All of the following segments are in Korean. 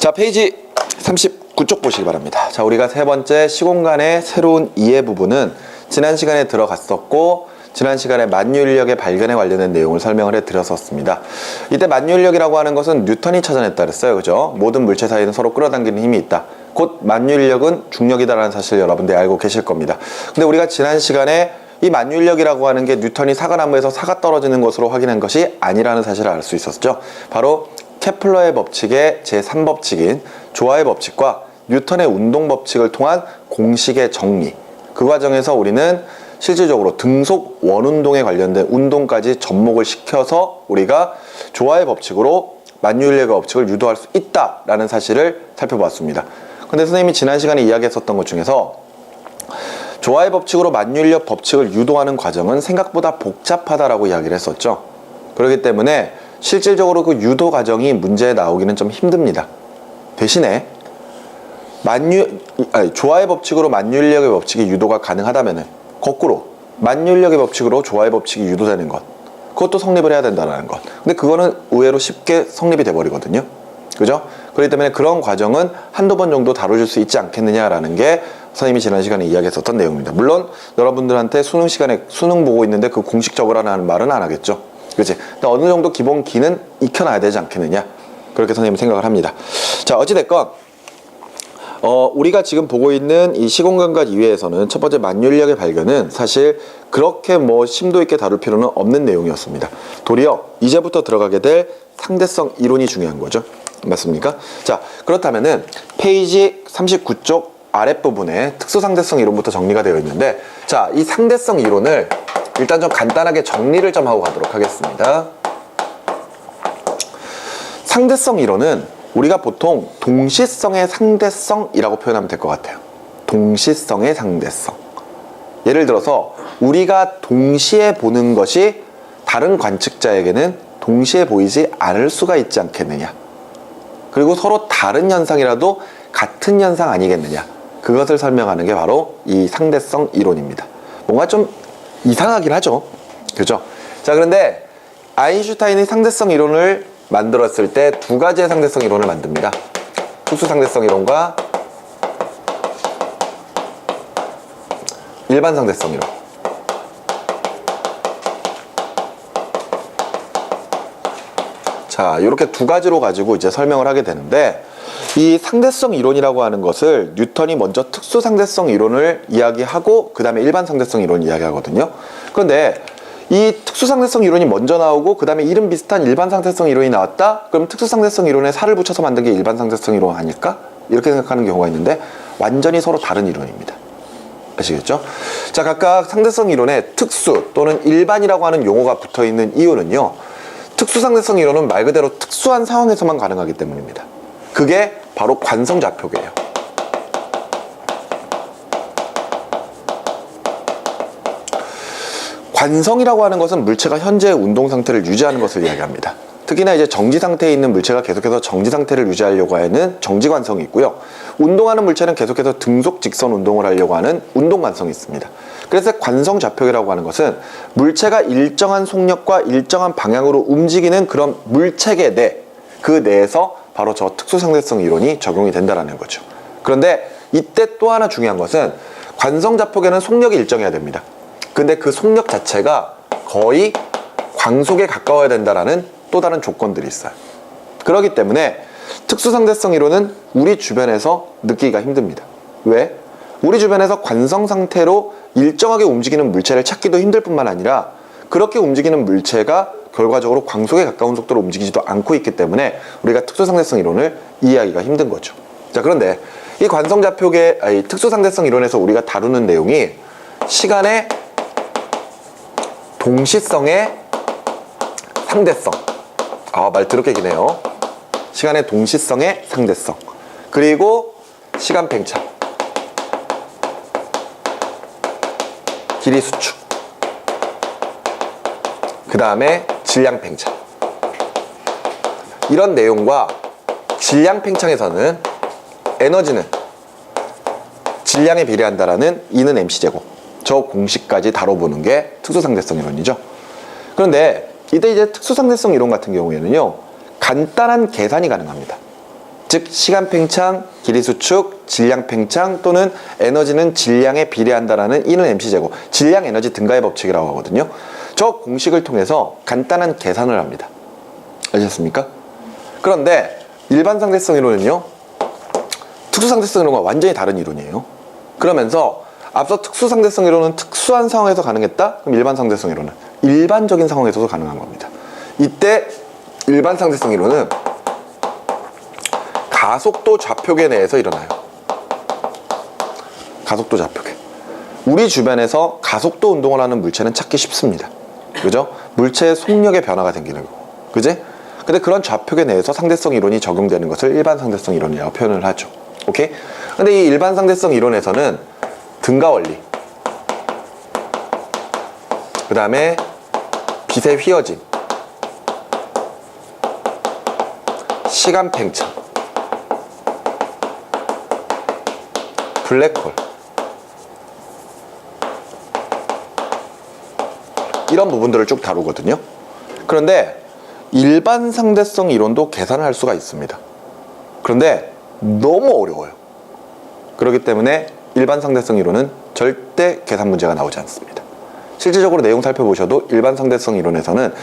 자, 페이지 39쪽 보시기 바랍니다. 자, 우리가 세 번째 시공간의 새로운 이해 부분은 지난 시간에 들어갔었고, 지난 시간에 만유인력의 발견에 관련된 내용을 설명을 해드렸었습니다. 이때 만유인력이라고 하는 것은 뉴턴이 찾아냈다 그랬어요. 그죠? 모든 물체 사이는 서로 끌어당기는 힘이 있다. 곧 만유인력은 중력이다라는 사실을 여러분들이 알고 계실 겁니다. 근데 우리가 지난 시간에 이 만유인력이라고 하는 게 뉴턴이 사과나무에서 사가 떨어지는 것으로 확인한 것이 아니라는 사실을 알 수 있었죠. 바로 케플러의 법칙의 제3법칙인 조화의 법칙과 뉴턴의 운동 법칙을 통한 공식의 정리, 그 과정에서 우리는 실질적으로 등속 원운동에 관련된 운동까지 접목을 시켜서 우리가 조화의 법칙으로 만유인력의 법칙을 유도할 수 있다라는 사실을 살펴보았습니다. 근데 선생님이 지난 시간에 이야기했었던 것 중에서 조화의 법칙으로 만유인력 법칙을 유도하는 과정은 생각보다 복잡하다라고 이야기를 했었죠. 그렇기 때문에 실질적으로 그 유도 과정이 문제에 나오기는 좀 힘듭니다. 대신에 조화의 법칙으로 만유인력의 법칙이 유도가 가능하다면은 거꾸로 만유인력의 법칙으로 조화의 법칙이 유도되는 것, 그것도 성립을 해야 된다는 것. 근데 그거는 의외로 쉽게 성립이 돼버리거든요. 그죠? 그렇기 때문에 그런 과정은 한두 번 정도 다뤄줄 수 있지 않겠느냐라는 게 선생님이 지난 시간에 이야기했었던 내용입니다. 물론 여러분들한테 수능 시간에 수능 보고 있는데 그 공식적으로라는 말은 안 하겠죠. 그렇지? 근데 어느 정도 기본 기는 익혀놔야 되지 않겠느냐, 그렇게 선생님은 생각을 합니다. 자, 어찌됐건 우리가 지금 보고 있는 이 시공간과 이외에서는 첫 번째 만유인력의 발견은 사실 그렇게 뭐 심도 있게 다룰 필요는 없는 내용이었습니다. 도리어 이제부터 들어가게 될 상대성 이론이 중요한 거죠. 맞습니까? 자, 그렇다면은 페이지 39쪽 아랫부분에 특수상대성 이론부터 정리가 되어 있는데, 자, 이 상대성 이론을 일단 좀 간단하게 정리를 좀 하고 가도록 하겠습니다. 상대성 이론은 우리가 보통 동시성의 상대성이라고 표현하면 될 것 같아요. 동시성의 상대성. 예를 들어서 우리가 동시에 보는 것이 다른 관측자에게는 동시에 보이지 않을 수가 있지 않겠느냐. 그리고 서로 다른 현상이라도 같은 현상 아니겠느냐. 그것을 설명하는 게 바로 이 상대성 이론입니다. 뭔가 좀 이상하긴 하죠. 그죠? 자, 그런데 아인슈타인이 상대성 이론을 만들었을 때 두 가지의 상대성 이론을 만듭니다. 특수상대성 이론과 일반 상대성 이론. 자, 이렇게 두 가지로 가지고 이제 설명을 하게 되는데, 이 상대성 이론이라고 하는 것을 뉴턴이 먼저 특수상대성 이론을 이야기하고 그 다음에 일반 상대성 이론을 이야기하거든요. 그런데 이 특수상대성 이론이 먼저 나오고 그 다음에 이름 비슷한 일반 상대성 이론이 나왔다? 그럼 특수상대성 이론에 살을 붙여서 만든 게 일반 상대성 이론 아닐까? 이렇게 생각하는 경우가 있는데 완전히 서로 다른 이론입니다. 아시겠죠? 자, 각각 상대성 이론에 특수 또는 일반이라고 하는 용어가 붙어있는 이유는요, 특수상대성 이론은 말 그대로 특수한 상황에서만 가능하기 때문입니다. 그게 바로 관성좌표계예요. 관성이라고 하는 것은 물체가 현재의 운동 상태를 유지하는 것을 이야기합니다. 특히나 이제 정지 상태에 있는 물체가 계속해서 정지 상태를 유지하려고 하는 정지관성이 있고요. 운동하는 물체는 계속해서 등속 직선 운동을 하려고 하는 운동관성이 있습니다. 그래서 관성좌표계라고 하는 것은 물체가 일정한 속력과 일정한 방향으로 움직이는 그런 물체계 내, 그 내에서 바로 저 특수상대성 이론이 적용이 된다는 거죠. 그런데 이때 또 하나 중요한 것은 관성좌표계는 속력이 일정해야 됩니다. 근데 그 속력 자체가 거의 광속에 가까워야 된다는 또 다른 조건들이 있어요. 그렇기 때문에 특수상대성 이론은 우리 주변에서 느끼기가 힘듭니다. 왜? 우리 주변에서 관성 상태로 일정하게 움직이는 물체를 찾기도 힘들 뿐만 아니라 그렇게 움직이는 물체가 결과적으로 광속에 가까운 속도로 움직이지도 않고 있기 때문에 우리가 특수상대성 이론을 이해하기가 힘든 거죠. 자, 그런데 이 특수상대성 이론에서 우리가 다루는 내용이 시간의 동시성의 상대성. 말 더럽게 기네요. 시간의 동시성의 상대성. 그리고 시간 팽창. 길이 수축. 그 다음에 질량 팽창. 이런 내용과 질량 팽창에서는 에너지는 질량에 비례한다라는 E는 mc제곱. 저 공식까지 다뤄보는 게 특수상대성 이론이죠. 그런데 이때 이제 특수상대성 이론 같은 경우에는요, 간단한 계산이 가능합니다. 즉 시간 팽창, 길이 수축, 질량 팽창 또는 에너지는 질량에 비례한다라는 E는 mc제곱, 질량 에너지 등가의 법칙이라고 하거든요. 저 공식을 통해서 간단한 계산을 합니다. 아셨습니까? 그런데 일반 상대성 이론은요, 특수 상대성 이론과 완전히 다른 이론이에요. 그러면서 앞서 특수 상대성 이론은 특수한 상황에서 가능했다? 그럼 일반 상대성 이론은 일반적인 상황에서도 가능한 겁니다. 이때 일반 상대성 이론은 가속도 좌표계 내에서 일어나요. 가속도 좌표계. 우리 주변에서 가속도 운동을 하는 물체는 찾기 쉽습니다. 그죠? 물체의 속력의 변화가 생기는 거고. 그지? 근데 그런 좌표계 내에서 상대성 이론이 적용되는 것을 일반 상대성 이론이라고 표현을 하죠. 오케이? 근데 이 일반 상대성 이론에서는 등가 원리, 그 다음에 빛의 휘어짐, 시간 팽창, 블랙홀, 이런 부분들을 쭉 다루거든요. 그런데 일반 상대성 이론도 계산을 할 수가 있습니다. 그런데 너무 어려워요. 그렇기 때문에 일반 상대성 이론은 절대 계산 문제가 나오지 않습니다. 실질적으로 내용 살펴보셔도 일반 상대성 이론에서는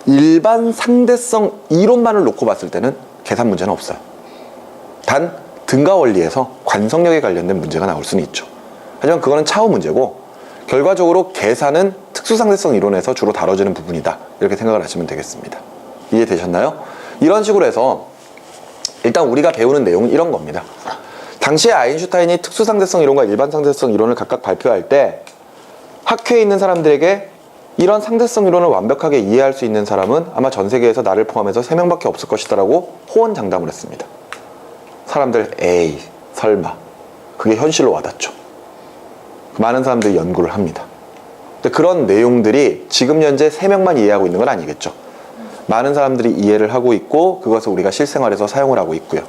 일반 상대성 이론만을 놓고 봤을 때는 계산 문제는 없어요. 단 등가 원리에서 관성력에 관련된 문제가 나올 수는 있죠. 하지만 그거는 차후 문제고, 결과적으로 계산은 특수상대성 이론에서 주로 다뤄지는 부분이다, 이렇게 생각을 하시면 되겠습니다. 이해되셨나요? 이런 식으로 해서 일단 우리가 배우는 내용은 이런 겁니다. 당시에 아인슈타인이 특수상대성 이론과 일반 상대성 이론을 각각 발표할 때 학회에 있는 사람들에게 이런 상대성 이론을 완벽하게 이해할 수 있는 사람은 아마 전 세계에서 나를 포함해서 3명밖에 없을 것이다 라고 호언장담을 했습니다. 사람들 에이 설마, 그게 현실로 와닿죠. 많은 사람들이 연구를 합니다. 근데 그런 내용들이 지금 현재 3명만 이해하고 있는 건 아니겠죠. 많은 사람들이 이해를 하고 있고 그것을 우리가 실생활에서 사용을 하고 있고요.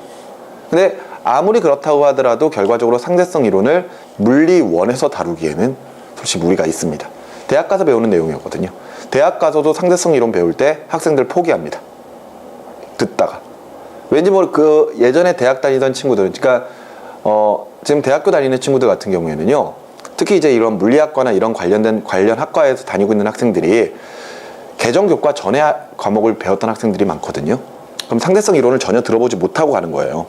근데 아무리 그렇다고 하더라도 결과적으로 상대성 이론을 물리원에서 다루기에는 솔직히 무리가 있습니다. 대학 가서 배우는 내용이었거든요. 대학 가서도 상대성 이론 배울 때 학생들 포기합니다. 듣다가. 왠지 그 예전에 대학 다니던 친구들, 그러니까 지금 대학교 다니는 친구들 같은 경우에는요, 특히 이제 이런 물리학과나 이런 관련 학과에서 다니고 있는 학생들이 개정교과 전에 과목을 배웠던 학생들이 많거든요. 그럼 상대성 이론을 전혀 들어보지 못하고 가는 거예요.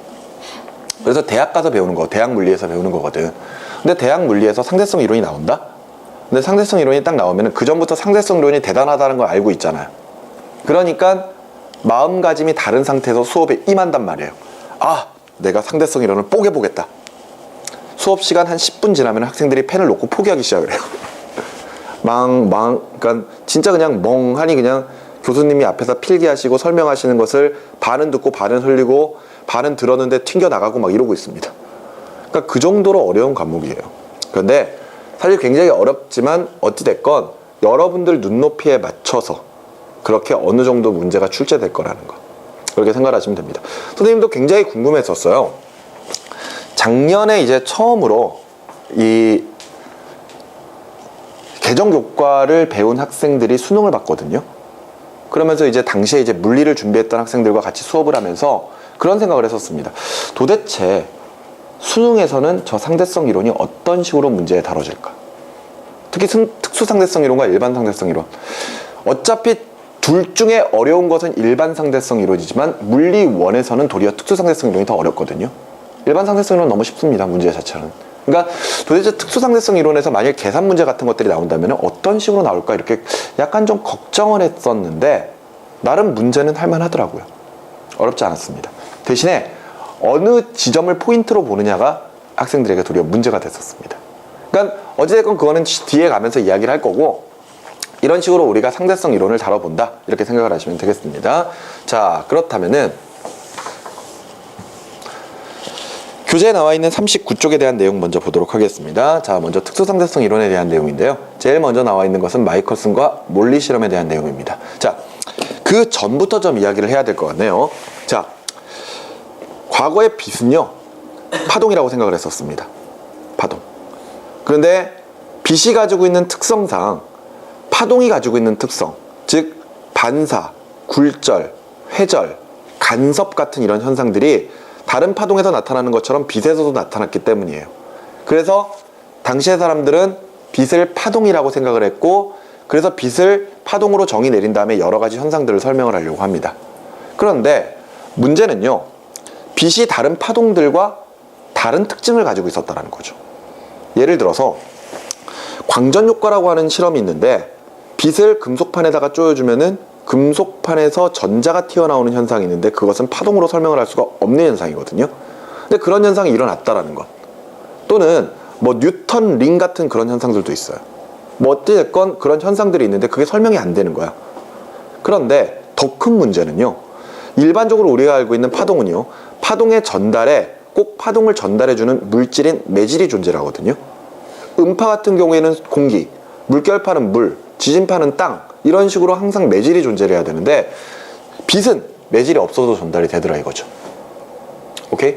그래서 대학 가서 배우는 거, 대학 물리에서 배우는 거거든. 근데 대학 물리에서 상대성 이론이 나온다? 근데 상대성 이론이 딱 나오면 그 전부터 상대성 이론이 대단하다는 걸 알고 있잖아요. 그러니까 마음가짐이 다른 상태에서 수업에 임한단 말이에요. 아, 내가 상대성 이론을 뽀개보겠다. 수업 시간 한 10분 지나면 학생들이 펜을 놓고 포기하기 시작을 해요. 그러니까 진짜 그냥 멍하니 그냥 교수님이 앞에서 필기하시고 설명하시는 것을 반은 듣고 반은 흘리고 반은 들었는데 튕겨 나가고 막 이러고 있습니다. 그러니까 그 정도로 어려운 과목이에요. 그런데 사실 굉장히 어렵지만 어찌됐건 여러분들 눈높이에 맞춰서 그렇게 어느 정도 문제가 출제될 거라는 거, 그렇게 생각하시면 됩니다. 선생님도 굉장히 궁금했었어요. 작년에 이제 처음으로 이 개정교과를 배운 학생들이 수능을 봤거든요. 그러면서 이제 당시에 이제 물리를 준비했던 학생들과 같이 수업을 하면서 그런 생각을 했었습니다. 도대체 수능에서는 저 상대성 이론이 어떤 식으로 문제에 다뤄질까? 특히 특수상대성 이론과 일반 상대성 이론. 어차피 둘 중에 어려운 것은 일반 상대성 이론이지만 물리원에서는 도리어 특수상대성 이론이 더 어렵거든요. 일반 상대성 이론은 너무 쉽습니다. 문제 자체는. 그러니까 도대체 특수상대성 이론에서 만약 계산 문제 같은 것들이 나온다면 어떤 식으로 나올까, 이렇게 약간 좀 걱정을 했었는데 나름 문제는 할만하더라고요. 어렵지 않았습니다. 대신에 어느 지점을 포인트로 보느냐가 학생들에게 도리어 문제가 됐었습니다. 그러니까 어찌됐건 그거는 뒤에 가면서 이야기를 할 거고, 이런 식으로 우리가 상대성 이론을 다뤄본다, 이렇게 생각을 하시면 되겠습니다. 자, 그렇다면은 교재에 나와 있는 39쪽에 대한 내용 먼저 보도록 하겠습니다. 자, 먼저 특수상대성 이론에 대한 내용인데요. 제일 먼저 나와 있는 것은 마이컬슨과 몰리 실험에 대한 내용입니다. 자, 그 전부터 좀 이야기를 해야 될 것 같네요. 자, 과거의 빛은요, 파동이라고 생각을 했었습니다. 파동. 그런데 빛이 가지고 있는 특성상 파동이 가지고 있는 특성, 즉 반사, 굴절, 회절, 간섭 같은 이런 현상들이 다른 파동에서 나타나는 것처럼 빛에서도 나타났기 때문이에요. 그래서 당시의 사람들은 빛을 파동이라고 생각을 했고, 그래서 빛을 파동으로 정의 내린 다음에 여러 가지 현상들을 설명을 하려고 합니다. 그런데 문제는요, 빛이 다른 파동들과 다른 특징을 가지고 있었다는 거죠. 예를 들어서 광전 효과라고 하는 실험이 있는데, 빛을 금속판에다가 쪼여주면은 금속판에서 전자가 튀어나오는 현상이 있는데, 그것은 파동으로 설명을 할 수가 없는 현상이거든요. 근데 그런 현상이 일어났다라는 것, 또는 뭐 뉴턴 링 같은 그런 현상들도 있어요. 뭐 어찌됐건 그런 현상들이 있는데 그게 설명이 안 되는 거야. 그런데 더 큰 문제는요, 일반적으로 우리가 알고 있는 파동은요, 파동의 전달에 꼭 파동을 전달해주는 물질인 매질이 존재하거든요. 음파 같은 경우에는 공기, 물결파는 물, 지진파는 땅, 이런 식으로 항상 매질이 존재를 해야 되는데, 빛은 매질이 없어도 전달이 되더라 이거죠. 오케이?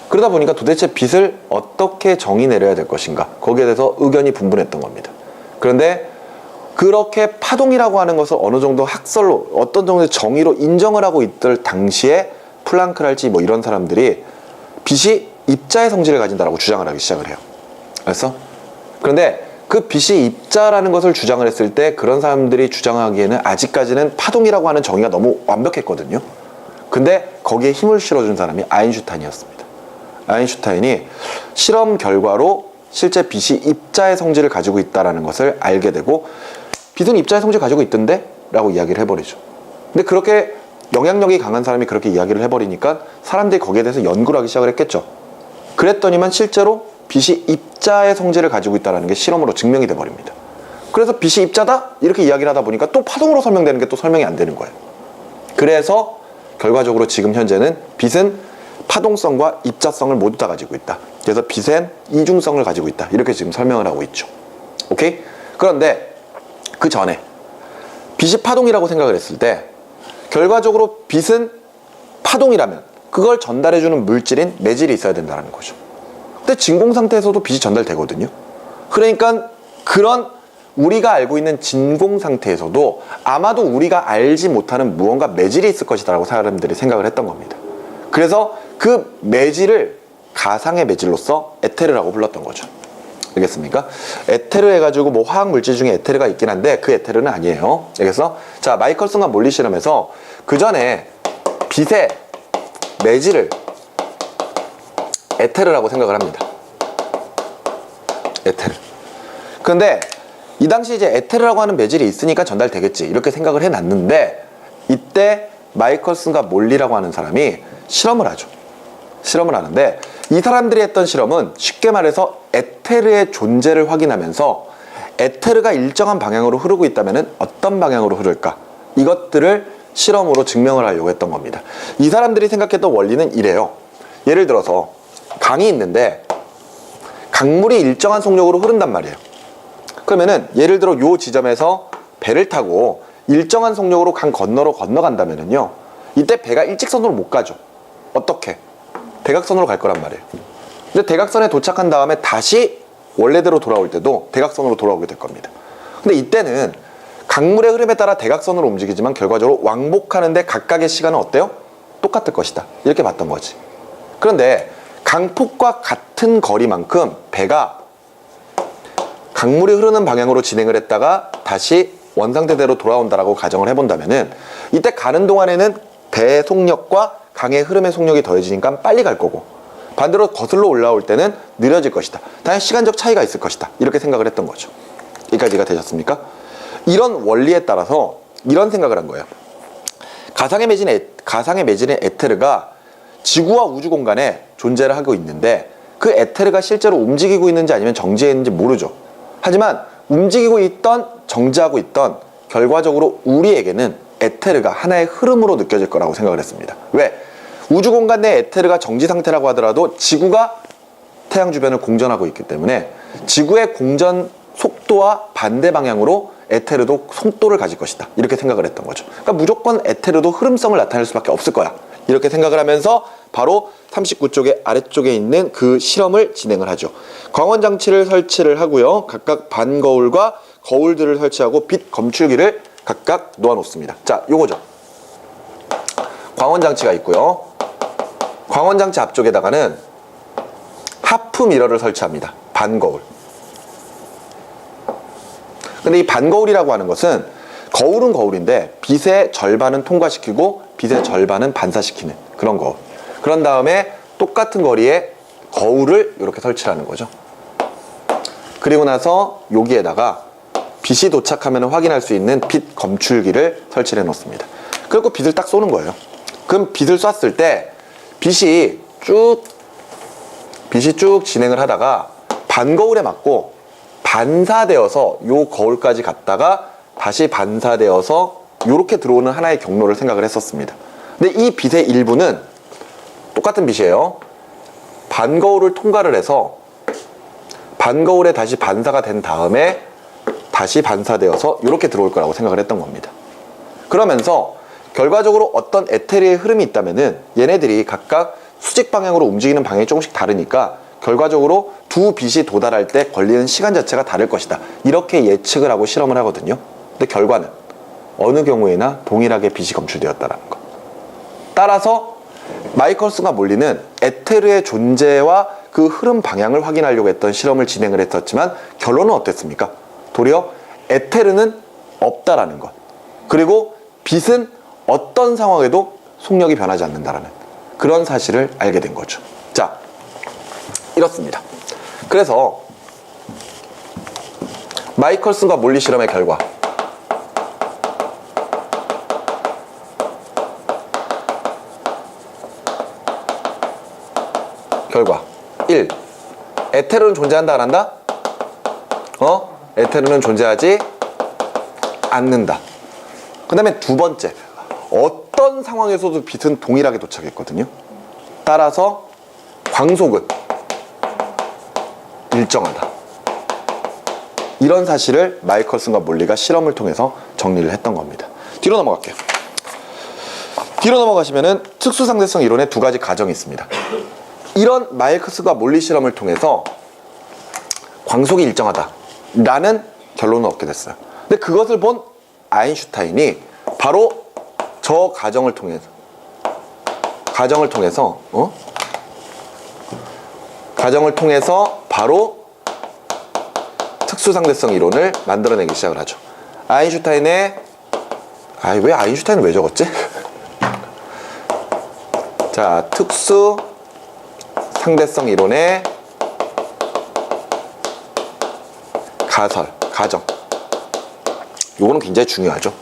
그러다 보니까 도대체 빛을 어떻게 정의 내려야 될 것인가, 거기에 대해서 의견이 분분했던 겁니다. 그런데 그렇게 파동이라고 하는 것을 어느 정도 학설로, 어떤 정도의 정의로 인정을 하고 있던 당시에 플랑크랄지 뭐 이런 사람들이 빛이 입자의 성질을 가진다라고 주장을 하기 시작을 해요. 알았어? 그런데 그 빛이 입자라는 것을 주장을 했을 때 그런 사람들이 주장하기에는 아직까지는 파동이라고 하는 정의가 너무 완벽했거든요. 근데 거기에 힘을 실어준 사람이 아인슈타인이었습니다. 아인슈타인이 실험 결과로 실제 빛이 입자의 성질을 가지고 있다는 것을 알게 되고, 빛은 입자의 성질을 가지고 있던데? 라고 이야기를 해버리죠. 근데 그렇게 영향력이 강한 사람이 그렇게 이야기를 해버리니까 사람들이 거기에 대해서 연구를 하기 시작을 했겠죠. 그랬더니만 실제로 빛이 입자의 성질을 가지고 있다는 게 실험으로 증명이 돼버립니다. 그래서 빛이 입자다? 이렇게 이야기를 하다 보니까 또 파동으로 설명되는 게 또 설명이 안 되는 거예요. 그래서 결과적으로 지금 현재는 빛은 파동성과 입자성을 모두 다 가지고 있다. 그래서 빛은 이중성을 가지고 있다. 이렇게 지금 설명을 하고 있죠. 오케이? 그런데 그 전에 빛이 파동이라고 생각을 했을 때, 결과적으로 빛은 파동이라면 그걸 전달해주는 물질인 매질이 있어야 된다는 거죠. 근데 진공 상태에서도 빛이 전달되거든요. 그러니까 그런 우리가 알고 있는 진공 상태에서도 아마도 우리가 알지 못하는 무언가 매질이 있을 것이다 라고 사람들이 생각을 했던 겁니다. 그래서 그 매질을 가상의 매질로서 에테르라고 불렀던 거죠. 알겠습니까? 에테르 해가지고 뭐 화학 물질 중에 에테르가 있긴 한데 그 에테르는 아니에요. 그래서 자, 마이컬슨과 몰리 실험에서 그 전에 빛의 매질을 에테르라고 생각을 합니다. 에테르. 그런데 이 당시 이제 에테르라고 하는 매질이 있으니까 전달되겠지 이렇게 생각을 해놨는데, 이때 마이컬슨과 몰리라고 하는 사람이 실험을 하죠. 실험을 하는데 이 사람들이 했던 실험은 쉽게 말해서 에테르의 존재를 확인하면서 에테르가 일정한 방향으로 흐르고 있다면 어떤 방향으로 흐를까, 이것들을 실험으로 증명을 하려고 했던 겁니다. 이 사람들이 생각했던 원리는 이래요. 예를 들어서 강이 있는데 강물이 일정한 속력으로 흐른단 말이에요. 그러면은 예를 들어 요 지점에서 배를 타고 일정한 속력으로 강 건너로 건너간다면은요, 이때 배가 일직선으로 못 가죠. 어떻게? 대각선으로 갈 거란 말이에요. 근데 대각선에 도착한 다음에 다시 원래대로 돌아올 때도 대각선으로 돌아오게 될 겁니다. 근데 이때는 강물의 흐름에 따라 대각선으로 움직이지만 결과적으로 왕복하는데 각각의 시간은 어때요? 똑같을 것이다. 이렇게 봤던 거지. 그런데 강폭과 같은 거리만큼 배가 강물이 흐르는 방향으로 진행을 했다가 다시 원상태대로 돌아온다라고 가정을 해본다면은, 이때 가는 동안에는 배의 속력과 강의 흐름의 속력이 더해지니까 빨리 갈 거고, 반대로 거슬러 올라올 때는 느려질 것이다. 당연히 시간적 차이가 있을 것이다. 이렇게 생각을 했던 거죠. 여기까지가 되셨습니까? 이런 원리에 따라서 이런 생각을 한 거예요. 가상의 매질인 에테르가 지구와 우주 공간에 존재를 하고 있는데, 그 에테르가 실제로 움직이고 있는지 아니면 정지해 있는지 모르죠. 하지만 움직이고 있던 정지하고 있던 결과적으로 우리에게는 에테르가 하나의 흐름으로 느껴질 거라고 생각을 했습니다. 왜? 우주 공간 내 에테르가 정지 상태라고 하더라도 지구가 태양 주변을 공전하고 있기 때문에 지구의 공전 속도와 반대 방향으로 에테르도 속도를 가질 것이다. 이렇게 생각을 했던 거죠. 그러니까 무조건 에테르도 흐름성을 나타낼 수밖에 없을 거야. 이렇게 생각을 하면서 바로 39쪽의 아래쪽에 있는 그 실험을 진행을 하죠. 광원 장치를 설치를 하고요. 각각 반거울과 거울들을 설치하고 빛 검출기를 각각 놓아 놓습니다. 자, 요거죠. 광원장치가 있고요. 광원장치 앞쪽에다가는 하프 미러를 설치합니다. 반거울. 근데 이 반거울이라고 하는 것은 거울은 거울인데 빛의 절반은 통과시키고 빛의 절반은 반사시키는 그런 거울. 그런 다음에 똑같은 거리에 거울을 이렇게 설치하는 거죠. 그리고 나서 여기에다가 빛이 도착하면 확인할 수 있는 빛 검출기를 설치해 놓습니다. 그리고 빛을 딱 쏘는 거예요. 그럼 빛을 쐈을 때 빛이 쭉 진행을 하다가 반거울에 맞고 반사되어서 요 거울까지 갔다가 다시 반사되어서 요렇게 들어오는 하나의 경로를 생각을 했었습니다. 근데 이 빛의 일부는 똑같은 빛이에요. 반거울을 통과를 해서 반거울에 다시 반사가 된 다음에 다시 반사되어서 이렇게 들어올 거라고 생각을 했던 겁니다. 그러면서 결과적으로 어떤 에테르의 흐름이 있다면은 얘네들이 각각 수직 방향으로 움직이는 방향이 조금씩 다르니까 결과적으로 두 빛이 도달할 때 걸리는 시간 자체가 다를 것이다. 이렇게 예측을 하고 실험을 하거든요. 근데 결과는 어느 경우에나 동일하게 빛이 검출되었다는 거. 따라서 마이컬슨과 몰리는 에테르의 존재와 그 흐름 방향을 확인하려고 했던 실험을 진행을 했었지만 결론은 어땠습니까? 도리어 에테르는 없다라는 것. 그리고 빛은 어떤 상황에도 속력이 변하지 않는다라는 그런 사실을 알게 된 거죠. 자, 이렇습니다. 그래서 마이컬슨과 몰리 실험의 결과, 결과 1. 에테르는 존재한다 안 한다? 에테르는 존재하지 않는다. 그 다음에 두 번째, 어떤 상황에서도 빛은 동일하게 도착했거든요. 따라서 광속은 일정하다. 이런 사실을 마이컬슨과 몰리가 실험을 통해서 정리를 했던 겁니다. 뒤로 넘어갈게요. 뒤로 넘어가시면은 특수상대성 이론의 두 가지 가정이 있습니다. 이런 마이컬슨과 몰리 실험을 통해서 광속이 일정하다 라는 결론을 얻게 됐어요. 근데 그것을 본 아인슈타인이 바로 저 가정을 통해서 바로 특수상대성 이론을 만들어내기 시작을 하죠. 아인슈타인의 왜 아인슈타인은 왜 적었지? 자, 특수상대성 이론의 가정. 요거는 굉장히 중요하죠.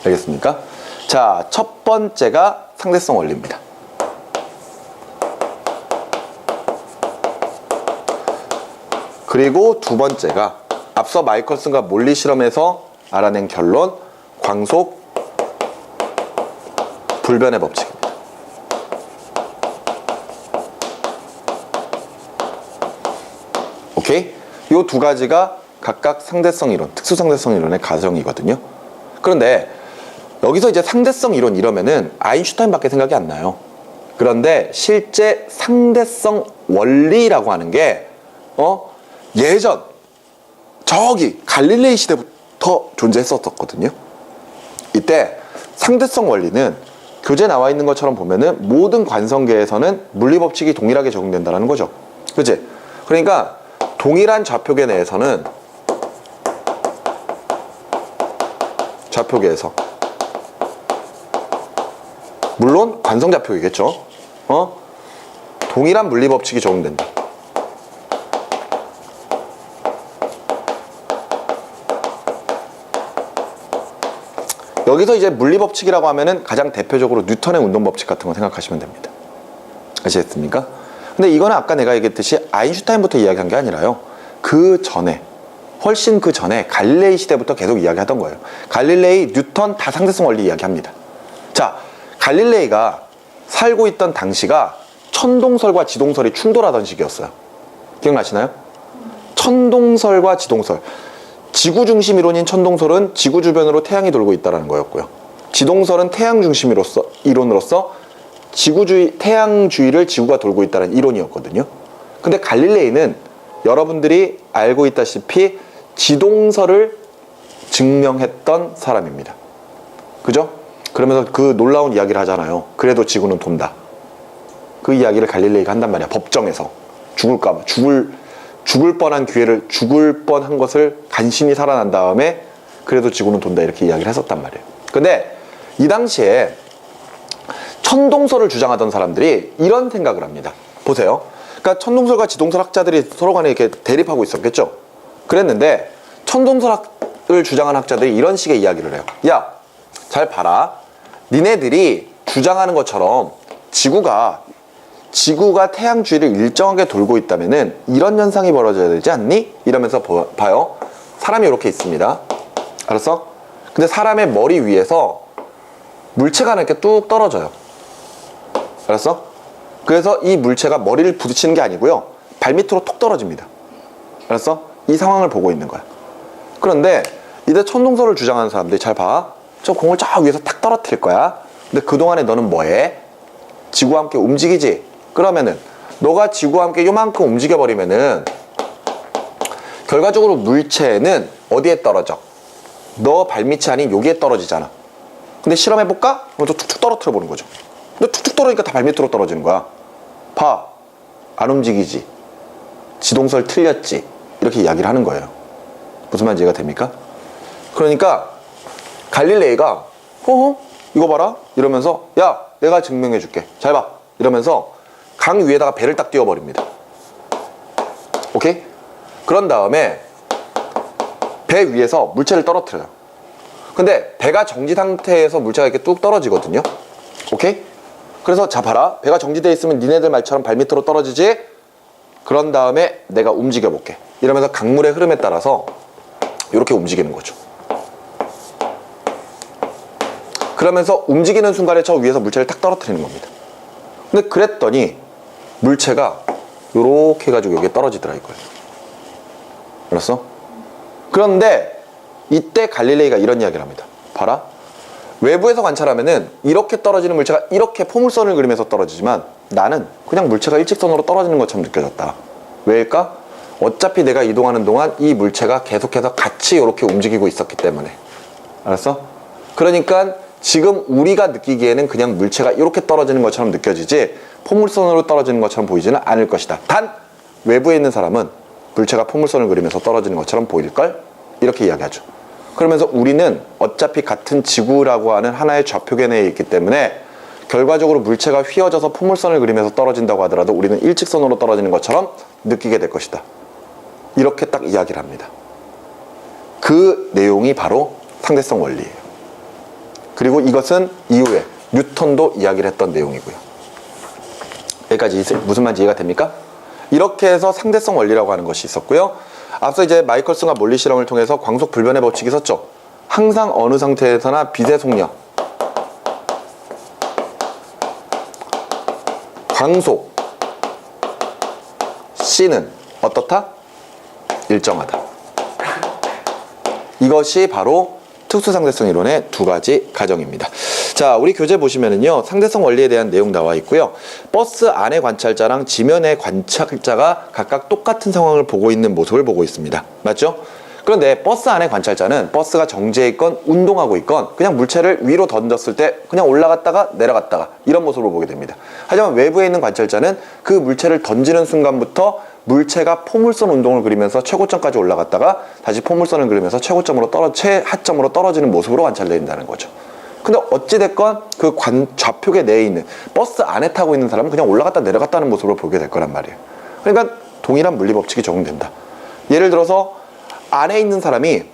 알겠습니까? 자, 첫 번째가 상대성 원리입니다. 그리고 두 번째가 앞서 마이컬슨과 몰리 실험에서 알아낸 결론, 광속 불변의 법칙입니다. 오케이? 이 두 가지가 각각 상대성 이론, 특수상대성 이론의 가정이거든요. 그런데 여기서 이제 상대성 이론 이러면은 아인슈타인밖에 생각이 안 나요. 그런데 실제 상대성 원리라고 하는 게 예전 저기 갈릴레이 시대부터 존재했었거든요. 이때 상대성 원리는 교재에 나와 있는 것처럼 보면은 모든 관성계에서는 물리법칙이 동일하게 적용된다는 거죠. 그치? 그러니까 동일한 좌표계 내에서는 좌표계에서 물론 관성좌표이겠죠. 동일한 물리법칙이 적용된다. 여기서 이제 물리법칙이라고 하면은 가장 대표적으로 뉴턴의 운동법칙 같은 거 생각하시면 됩니다. 아시겠습니까? 근데 이거는 아까 내가 얘기했듯이 아인슈타인부터 이야기한 게 아니라요. 훨씬 그 전에 갈릴레이 시대부터 계속 이야기하던 거예요. 갈릴레이, 뉴턴 다 상대성 원리 이야기합니다. 자, 갈릴레이가 살고 있던 당시가 천동설과 지동설이 충돌하던 시기였어요. 기억나시나요? 천동설과 지동설. 지구 중심 이론인 천동설은 지구 주변으로 태양이 돌고 있다는 거였고요. 지동설은 태양 중심 이론으로서 태양 주위를 지구가 돌고 있다는 이론이었거든요. 근데 갈릴레이는 여러분들이 알고 있다시피 지동설을 증명했던 사람입니다. 그죠? 그러면서 그 놀라운 이야기를 하잖아요. 그래도 지구는 돈다. 그 이야기를 갈릴레이가 한단 말이야. 법정에서. 죽을까봐. 죽을 뻔한 기회를, 죽을 뻔한 것을 간신히 살아난 다음에 그래도 지구는 돈다. 이렇게 이야기를 했었단 말이에요. 근데 이 당시에 천동설을 주장하던 사람들이 이런 생각을 합니다. 보세요. 그러니까 천동설과 지동설 학자들이 서로 간에 이렇게 대립하고 있었겠죠. 그랬는데 천동설을 주장하는 학자들이 이런 식의 이야기를 해요. 야, 잘 봐라. 니네들이 주장하는 것처럼 지구가 태양 주위를 일정하게 돌고 있다면은 이런 현상이 벌어져야 되지 않니? 이러면서 봐요. 사람이 이렇게 있습니다. 알았어? 근데 사람의 머리 위에서 물체가 이렇게 뚝 떨어져요. 알았어? 그래서 이 물체가 머리를 부딪히는 게 아니고요. 발밑으로 톡 떨어집니다. 알았어? 이 상황을 보고 있는 거야. 그런데 이때 천동설을 주장하는 사람들이 잘 봐. 저 공을 저 위에서 탁 떨어뜨릴 거야. 근데 그동안에 너는 뭐해? 지구와 함께 움직이지? 그러면은 너가 지구와 함께 요만큼 움직여버리면은 결과적으로 물체는 어디에 떨어져? 너 발밑이 아닌 여기에 떨어지잖아. 근데 실험해볼까? 그래서 툭툭 떨어뜨려 보는 거죠. 근데 툭툭 떨어지니까 다 발밑으로 떨어지는 거야. 봐. 안 움직이지? 지동설 틀렸지? 이렇게 이야기를 하는 거예요. 무슨 말인지 이해가 됩니까? 그러니까 갈릴레이가 이거 봐라 이러면서 야 내가 증명해 줄게 잘 봐 이러면서 강 위에다가 배를 딱 띄워버립니다. 오케이? 그런 다음에 배 위에서 물체를 떨어뜨려요. 근데 배가 정지 상태에서 물체가 이렇게 뚝 떨어지거든요. 오케이? 그래서 자 봐라 배가 정지되어 있으면 니네들 말처럼 발밑으로 떨어지지. 그런 다음에 내가 움직여 볼게 이러면서 강물의 흐름에 따라서 이렇게 움직이는 거죠. 그러면서 움직이는 순간에 저 위에서 물체를 탁 떨어뜨리는 겁니다. 근데 그랬더니 물체가 요렇게 해가지고 여기에 떨어지더라 이거예요. 알았어? 그런데 이때 갈릴레이가 이런 이야기를 합니다. 봐라. 외부에서 관찰하면은 이렇게 떨어지는 물체가 이렇게 포물선을 그리면서 떨어지지만 나는 그냥 물체가 일직선으로 떨어지는 것처럼 느껴졌다. 왜일까? 어차피 내가 이동하는 동안 이 물체가 계속해서 같이 이렇게 움직이고 있었기 때문에. 알았어? 그러니까 지금 우리가 느끼기에는 그냥 물체가 이렇게 떨어지는 것처럼 느껴지지 포물선으로 떨어지는 것처럼 보이지는 않을 것이다. 단 외부에 있는 사람은 물체가 포물선을 그리면서 떨어지는 것처럼 보일걸? 이렇게 이야기하죠. 그러면서 우리는 어차피 같은 지구라고 하는 하나의 좌표계 내에 있기 때문에 결과적으로 물체가 휘어져서 포물선을 그리면서 떨어진다고 하더라도 우리는 일직선으로 떨어지는 것처럼 느끼게 될 것이다. 이렇게 딱 이야기를 합니다. 그 내용이 바로 상대성 원리예요. 그리고 이것은 이후에 뉴턴도 이야기를 했던 내용이고요. 여기까지 무슨 말인지 이해가 됩니까? 이렇게 해서 상대성 원리라고 하는 것이 있었고요. 앞서 이제 마이컬슨과 몰리 실험을 통해서 광속 불변의 법칙이 있었죠. 항상 어느 상태에서나 빛의 속력, 광속 C는 어떻다? 일정하다. 이것이 바로 특수상대성 이론의 두 가지 가정입니다. 자, 우리 교재 보시면은요, 상대성 원리에 대한 내용 나와 있고요. 버스 안의 관찰자랑 지면의 관찰자가 각각 똑같은 상황을 보고 있는 모습을 보고 있습니다. 맞죠? 그런데 버스 안의 관찰자는 버스가 정지해 있건 운동하고 있건 그냥 물체를 위로 던졌을 때 그냥 올라갔다가 내려갔다가 이런 모습을 보게 됩니다. 하지만 외부에 있는 관찰자는 그 물체를 던지는 순간부터 물체가 포물선 운동을 그리면서 최고점까지 올라갔다가 다시 포물선을 그리면서 최하점으로 떨어지는 모습으로 관찰된다는 거죠. 근데 어찌됐건 그 좌표계 내에 있는 버스 안에 타고 있는 사람은 그냥 올라갔다 내려갔다는 모습으로 보게 될 거란 말이에요. 그러니까 동일한 물리법칙이 적용된다. 예를 들어서 안에 있는 사람이